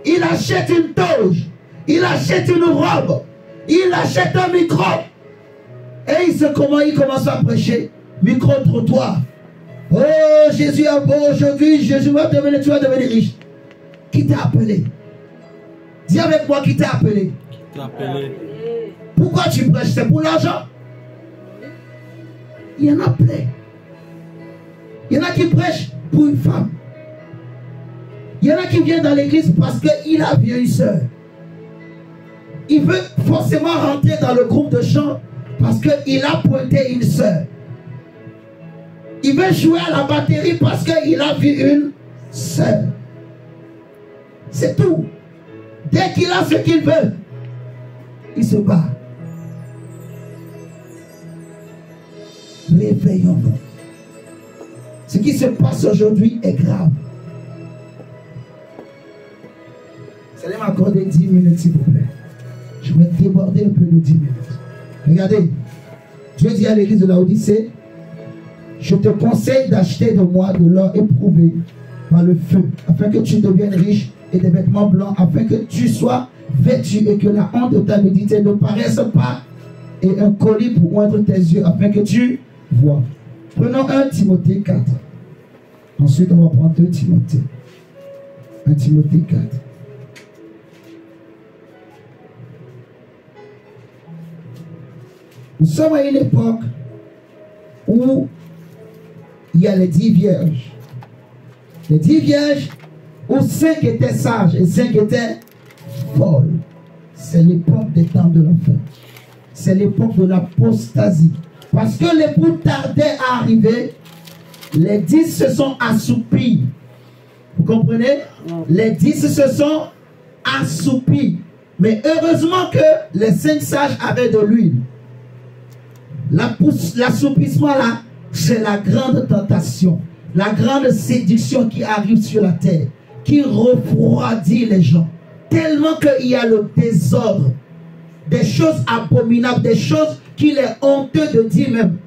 il achète une toge, il achète une robe, il achète un micro. Et il commence à prêcher. Micro-trottoir. Oh, Jésus est bon aujourd'hui, Jésus va devenir, tu vas devenir riche. Qui t'a appelé? Dis avec moi, qui t'a appelé? Qui t'a appelé? Pourquoi tu prêches? C'est pour l'argent? Il y en a plein. Il y en a qui prêchent pour une femme. Il y en a qui viennent dans l'église parce qu'il a vu une soeur. Il veut forcément rentrer dans le groupe de chant parce qu'il a pointé une soeur. Il veut jouer à la batterie parce qu'il a vu une soeur. C'est tout. Dès qu'il a ce qu'il veut, il se bat. Réveillons-nous. Ce qui se passe aujourd'hui est grave. Vous allez m'accorder 10 minutes s'il vous plaît. Je vais déborder un peu de 10 minutes. Regardez, Dieu dit à l'église de Laodicée, je te conseille d'acheter de moi de l'or éprouvé par le feu, afin que tu deviennes riche et des vêtements blancs, afin que tu sois vêtu et que la honte de ta nudité ne paraisse pas, et un colis pour oindre tes yeux, afin que tu vois. Prenons 1 Timothée 4. Ensuite, on va prendre 2 Timothée. 1 Timothée 4. Nous sommes à une époque où il y a les 10 vierges. Les 10 vierges où 5 étaient sages et 5 étaient folles. C'est l'époque des temps de la fin. C'est l'époque de l'apostasie. Parce que l'époux tardait à arriver, les 10 se sont assoupis. Vous comprenez? Les 10 se sont assoupis. Mais heureusement que les 5 sages avaient de l'huile. L'assoupissement là, c'est la grande tentation, la grande séduction qui arrive sur la terre, qui refroidit les gens. Tellement qu'il y a le désordre, des choses abominables, des choses qu'il est honteux de dire même,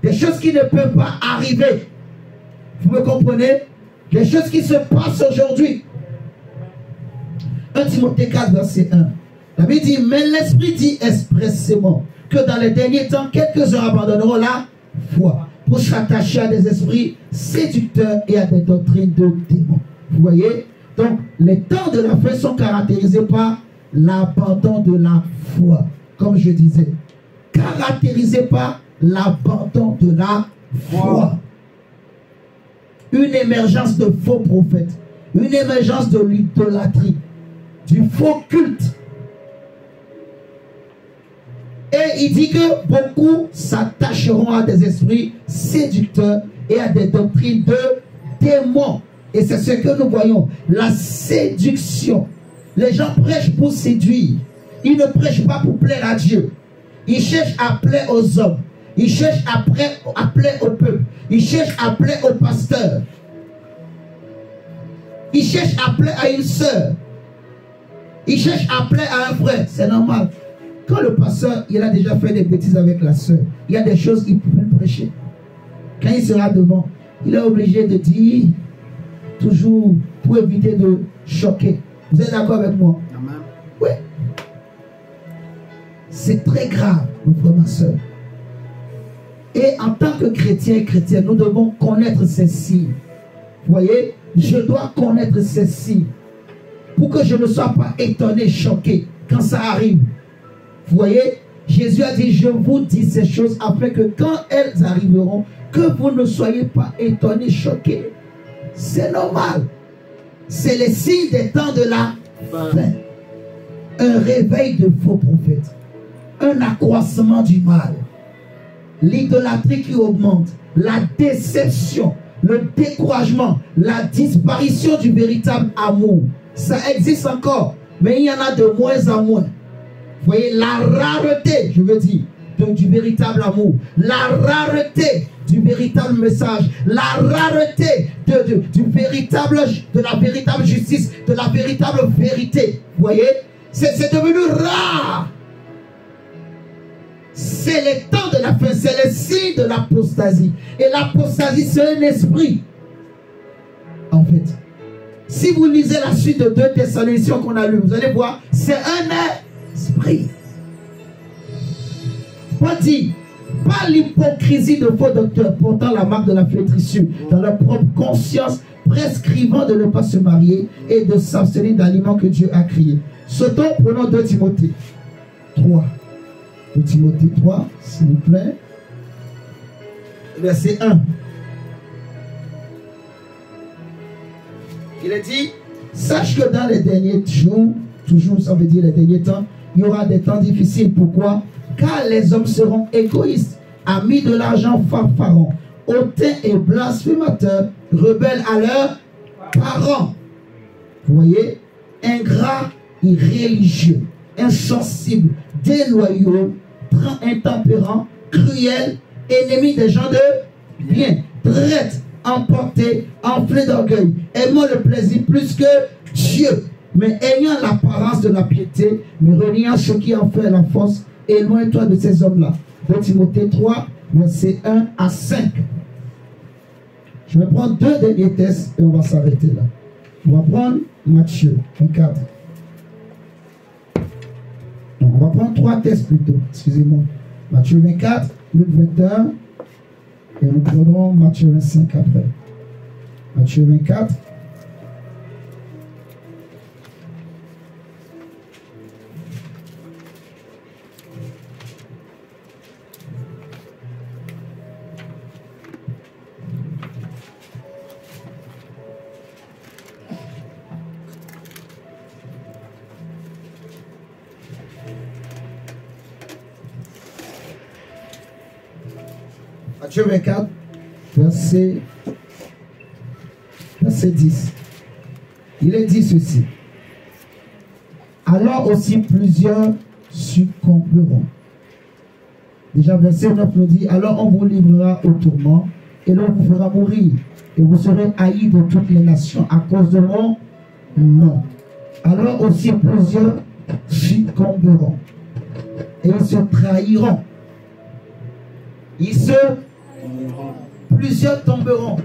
des choses qui ne peuvent pas arriver. Vous me comprenez? Des choses qui se passent aujourd'hui. 1 Timothée 4, verset 1. La Bible dit, mais l'Esprit dit expressément que dans les derniers temps, quelques-uns abandonneront la foi pour s'attacher à des esprits séducteurs et à des doctrines de démons. Vous voyez? Donc, les temps de la fin sont caractérisés par l'abandon de la foi, comme je disais. caractérisé par l'abandon de la foi. Une émergence de faux prophètes, une émergence de l'idolâtrie, du faux culte. Et il dit que beaucoup s'attacheront à des esprits séducteurs et à des doctrines de démons. Et c'est ce que nous voyons, la séduction. Les gens prêchent pour séduire. Ils ne prêchent pas pour plaire à Dieu. Ils cherchent à plaire aux hommes. Ils cherchent à plaire au peuple. Ils cherchent à plaire au pasteur. Ils cherchent à plaire à une sœur. Ils cherchent à plaire à un frère. C'est normal. Quand le pasteur, il a déjà fait des bêtises avec la sœur, il y a des choses qu'il peut prêcher. Quand il sera devant, il est obligé de dire toujours pour éviter de choquer. Vous êtes d'accord avec moi? Amen. Oui. C'est très grave, mon frère, ma soeur. Et en tant que chrétien et chrétienne, nous devons connaître ces signes. Vous voyez, je dois connaître ces signes pour que je ne sois pas étonné, choqué quand ça arrive. Vous voyez, Jésus a dit, je vous dis ces choses afin que quand elles arriveront, que vous ne soyez pas étonnés, choqués. C'est normal. C'est les signes des temps de la fin. Un réveil de faux prophètes. Un accroissement du mal. L'idolâtrie qui augmente. La déception. Le découragement. La disparition du véritable amour. Ça existe encore. Mais il y en a de moins en moins. Vous voyez, la rareté, je veux dire, du véritable amour. La rareté du véritable message. La rareté de la véritable justice, de la véritable vérité. Vous voyez, c'est devenu rare. C'est les temps de la fin, c'est le signe de l'apostasie. Et l'apostasie, c'est un esprit. En fait, si vous lisez la suite de 2 Thessaloniciens qu'on a lu, vous allez voir, c'est un esprit. Pas dit, pas l'hypocrisie de faux docteurs portant la marque de la flétrissure dans leur propre conscience, prescrivant de ne pas se marier et de s'abstenir d'aliments que Dieu a créés. Sautons, prenons 2 Timothée 3. 2 Timothée 3, s'il vous plaît. Verset 1. Il est dit, sache que dans les derniers jours, toujours ça veut dire les derniers temps, il y aura des temps difficiles. Pourquoi? Car les hommes seront égoïstes, amis de l'argent fanfarons, hautains et blasphémateurs, rebelles à leurs parents. Vous voyez, ingrats, irréligieux, insensibles, déloyaux, intempérants, cruels, ennemis des gens de bien, traîtres, emportés, enflés d'orgueil, aimant le plaisir plus que Dieu, mais ayant l'apparence de la piété, mais reniant ce qui en fait la force. Éloigne-toi de ces hommes-là. 2 Timothée 3, versets 1 à 5. Je vais prendre 2 derniers tests et on va s'arrêter là. On va prendre Matthieu 24. Donc on va prendre 3 tests plutôt. Excusez-moi. Matthieu 24, Luc 21. Et nous prendrons Matthieu 25 après. Matthieu 24. Matthieu 24, verset 10. Il est dit ceci. Alors aussi plusieurs succomberont. Déjà verset 9 nous dit, alors on vous livrera au tourment et l'on vous fera mourir et vous serez haïs de toutes les nations à cause de mon nom. Alors aussi plusieurs succomberont et ils se trahiront. Plusieurs tomberont,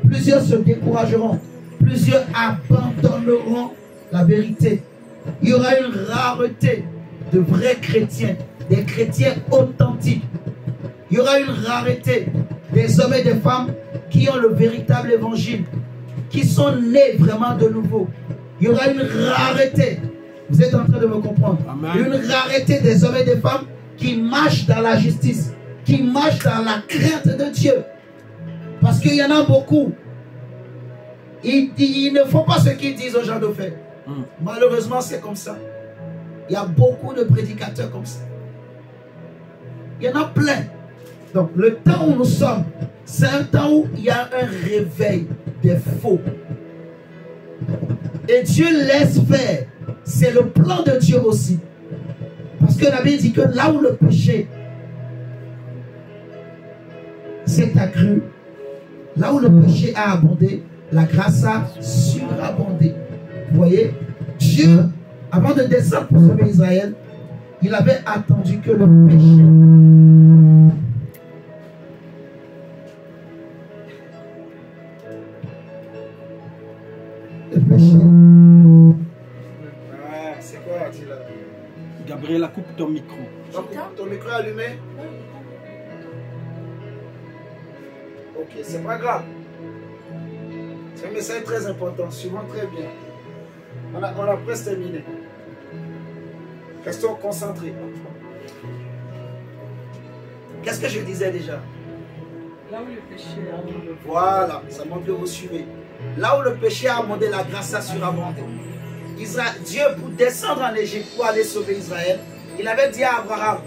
plusieurs se décourageront, plusieurs abandonneront la vérité. Il y aura une rareté de vrais chrétiens, des chrétiens authentiques. Il y aura une rareté des hommes et des femmes qui ont le véritable évangile, qui sont nés vraiment de nouveau. Il y aura une rareté. Vous êtes en train de me comprendre. Amen. Une rareté des hommes et des femmes qui marchent dans la justice, qui marchent dans la crainte de Dieu. Parce qu'il y en a beaucoup. Ils ne font pas ce qu'ils disent aux gens de faire. Malheureusement, c'est comme ça. Il y a beaucoup de prédicateurs comme ça. Il y en a plein. Donc, le temps où nous sommes, c'est un temps où il y a un réveil des faux. Et Dieu laisse faire. C'est le plan de Dieu aussi. Parce que la Bible dit que là où le péché s'est accru, là où le péché a abondé, la grâce a surabondé. Vous voyez, Dieu, avant de descendre pour sauver Israël, il avait attendu que le péché... Le péché... C'est quoi, Attila? Gabriela, coupe ton micro. Ton micro est allumé? Ok, c'est pas grave. C'est un message très important. Suivons très bien. On a presque terminé. Restons concentrés. Qu'est-ce que je disais déjà? Là où le péché a abondé. Voilà, ça montre que vous suivez. Là où le péché a abondé, la grâce a surabondé. Dieu, pour descendre en Égypte, pour aller sauver Israël, il avait dit à Abraham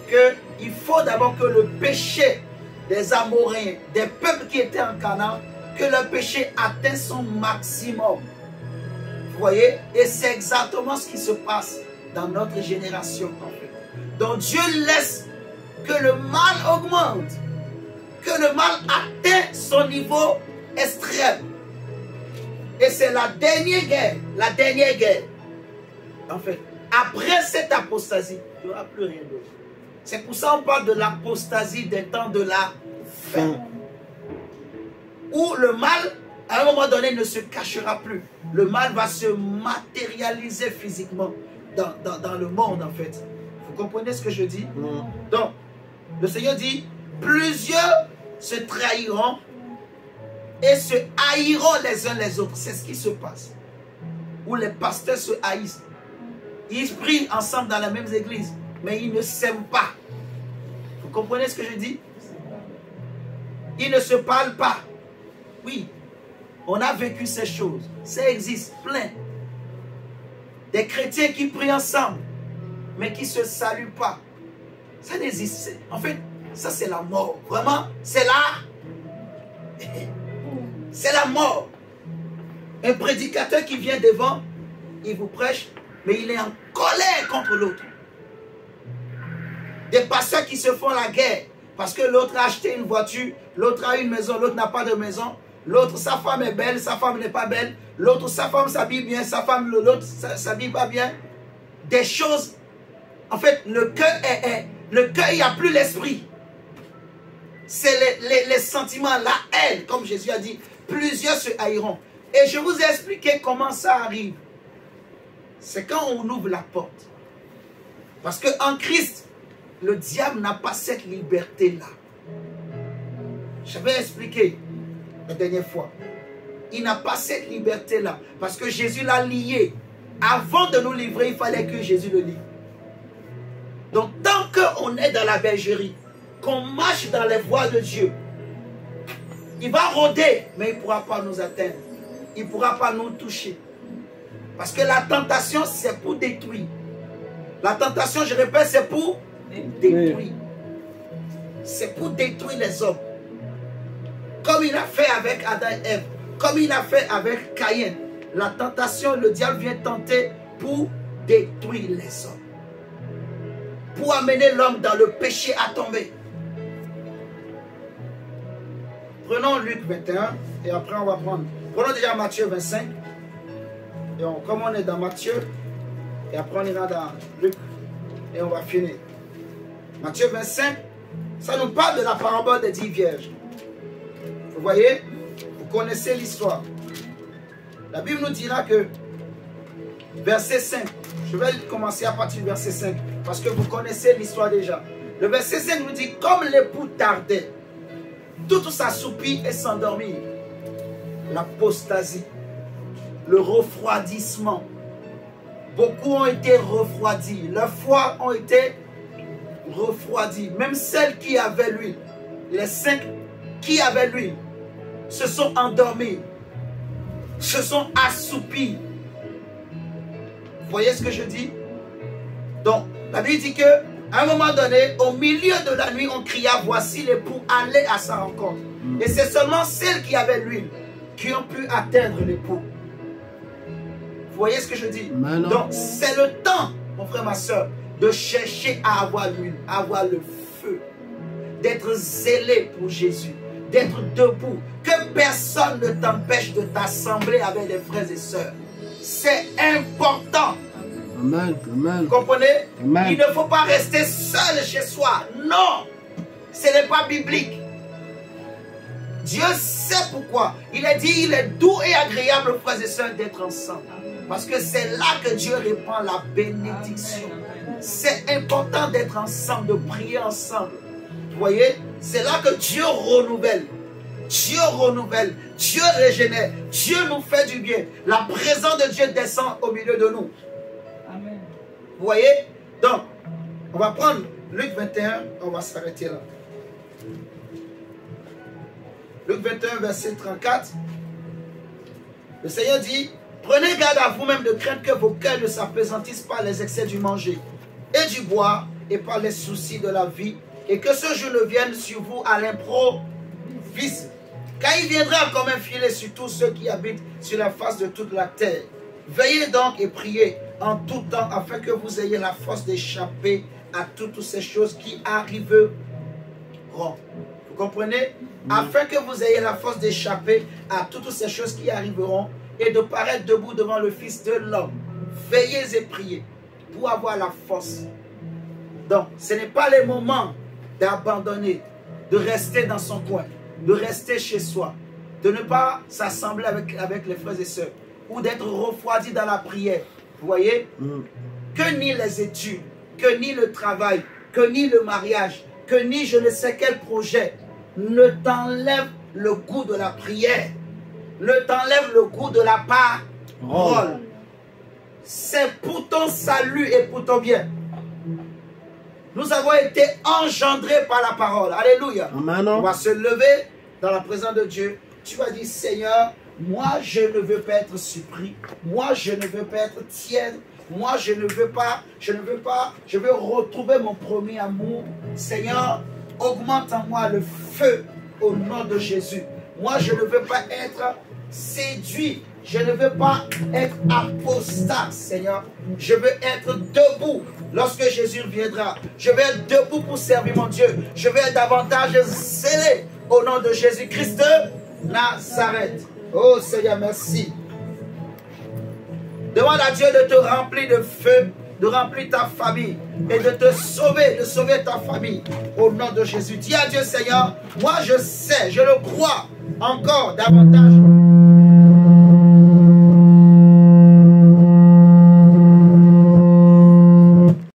qu'il faut d'abord que le péché des Amoréens, des peuples qui étaient en Canaan, que le péché atteigne son maximum. Vous voyez? Et c'est exactement ce qui se passe dans notre génération. En fait. Donc Dieu laisse que le mal augmente, que le mal atteigne son niveau extrême. Et c'est la dernière guerre. La dernière guerre. En fait, après cette apostasie, il n'y aura plus rien d'autre. C'est pour ça qu'on parle de l'apostasie des temps de la fin. Où le mal, à un moment donné, ne se cachera plus. Le mal va se matérialiser physiquement dans le monde, en fait. Vous comprenez ce que je dis? Donc, le Seigneur dit, plusieurs se trahiront et se haïront les uns les autres. C'est ce qui se passe. Où les pasteurs se haïssent. Ils prient ensemble dans la même église, mais ils ne s'aiment pas. Vous comprenez ce que je dis? Ils ne se parlent pas. Oui, on a vécu ces choses. Ça existe, plein. Des chrétiens qui prient ensemble, mais qui ne se saluent pas. Ça n'existe. En fait, ça c'est la mort. Vraiment, c'est là. C'est la mort. Un prédicateur qui vient devant, il vous prêche, mais il est en colère contre l'autre. Des pasteurs qui se font la guerre parce que l'autre a acheté une voiture, l'autre a une maison, l'autre n'a pas de maison, l'autre sa femme est belle, sa femme n'est pas belle, l'autre sa femme s'habille bien, sa femme, l'autre s'habille pas bien. Des choses, en fait, le cœur il n'y a plus l'esprit. C'est les sentiments, la haine, comme Jésus a dit, plusieurs se haïront. Et je vous ai expliqué comment ça arrive. C'est quand on ouvre la porte. Parce qu'en Christ, le diable n'a pas cette liberté-là. J'avais expliqué la dernière fois. Il n'a pas cette liberté-là. Parce que Jésus l'a lié. Avant de nous livrer, il fallait que Jésus le livre. Donc, tant qu'on est dans la bergerie, qu'on marche dans les voies de Dieu, il va rôder, mais il ne pourra pas nous atteindre. Il ne pourra pas nous toucher. Parce que la tentation, c'est pour détruire. La tentation, je répète, c'est pour détruire. C'est pour détruire les hommes. Comme il a fait avec Adam et Ève. Comme il a fait avec Caïn. La tentation, le diable vient tenter pour détruire les hommes. Pour amener l'homme dans le péché à tomber. Prenons Luc 21 et après on va prendre. Prenons déjà Matthieu 25. Et comme on est dans Matthieu, et après on ira dans Luc et on va finir. Matthieu 25, ça nous parle de la parabole des 10 vierges. Vous voyez, vous connaissez l'histoire. La Bible nous dira que, verset 5, je vais commencer à partir du verset 5, parce que vous connaissez l'histoire déjà. Le verset 5 nous dit, comme l'époux tardait, tout s'assoupit et s'endormit. L'apostasie, le refroidissement. Beaucoup ont été refroidis. Leurs foi ont été refroidies. Même celles qui avaient l'huile, les 5 qui avaient l'huile, se sont endormis, se sont assoupis. Vous voyez ce que je dis? Donc, la Bible dit que à un moment donné, au milieu de la nuit, on cria, voici l'époux, allez à sa rencontre. Et c'est seulement celles qui avaient l'huile qui ont pu atteindre l'époux. Vous voyez ce que je dis? Donc, c'est le temps, mon frère, ma soeur, de chercher à avoir l'huile, à avoir le feu, d'être zélé pour Jésus, d'être debout, que personne ne t'empêche de t'assembler avec les frères et sœurs. C'est important. Amen. Amen. Vous comprenez? Amen. Il ne faut pas rester seul chez soi. Non, ce n'est pas biblique. Dieu sait pourquoi. Il a dit, il est doux et agréable, frères et sœurs, d'être ensemble. Parce que c'est là que Dieu répand la bénédiction. C'est important d'être ensemble, de prier ensemble. Vous voyez? C'est là que Dieu renouvelle. Dieu renouvelle. Dieu régénère. Dieu nous fait du bien. La présence de Dieu descend au milieu de nous. Amen. Vous voyez? Donc, on va prendre Luc 21. On va s'arrêter là. Luc 21, verset 34. Le Seigneur dit, prenez garde à vous-même de crainte que vos cœurs ne s'apaisantissent par les excès du manger et du boire et par les soucis de la vie, et que ce jour ne vienne sur vous à l'improviste. Car il viendra comme un filet sur tous ceux qui habitent sur la face de toute la terre. Veillez donc et priez en tout temps afin que vous ayez la force d'échapper à toutes ces choses qui arriveront. Vous comprenez? Afin que vous ayez la force d'échapper à toutes ces choses qui arriveront et de paraître debout devant le Fils de l'homme. Veillez et priez pour avoir la force. Donc, ce n'est pas le moment d'abandonner, de rester dans son coin, de rester chez soi, de ne pas s'assembler avec les frères et sœurs, ou d'être refroidi dans la prière. Vous voyez? Que ni les études, que ni le travail, que ni le mariage, que ni je ne sais quel projet ne t'enlève le goût de la prière, ne t'enlève le goût de la parole. C'est pour ton salut et pour ton bien. Nous avons été engendrés par la parole. Alléluia. Amen. On va se lever dans la présence de Dieu. Tu vas dire, Seigneur, moi je ne veux pas être surpris. Moi je ne veux pas être tiède. Moi je ne veux pas, je veux retrouver mon premier amour. Seigneur, augmente en moi le feu au nom de Jésus. Moi je ne veux pas être séduit. Je ne veux pas être apostat, Seigneur. Je veux être debout lorsque Jésus viendra. Je vais être debout pour servir mon Dieu. Je vais être davantage zélé au nom de Jésus-Christ de Nazareth. Oh Seigneur, merci. Demande à Dieu de te remplir de feu, de remplir ta famille et de te sauver, de sauver ta famille au nom de Jésus. Dis à Dieu, Seigneur, moi je sais, je le crois encore davantage.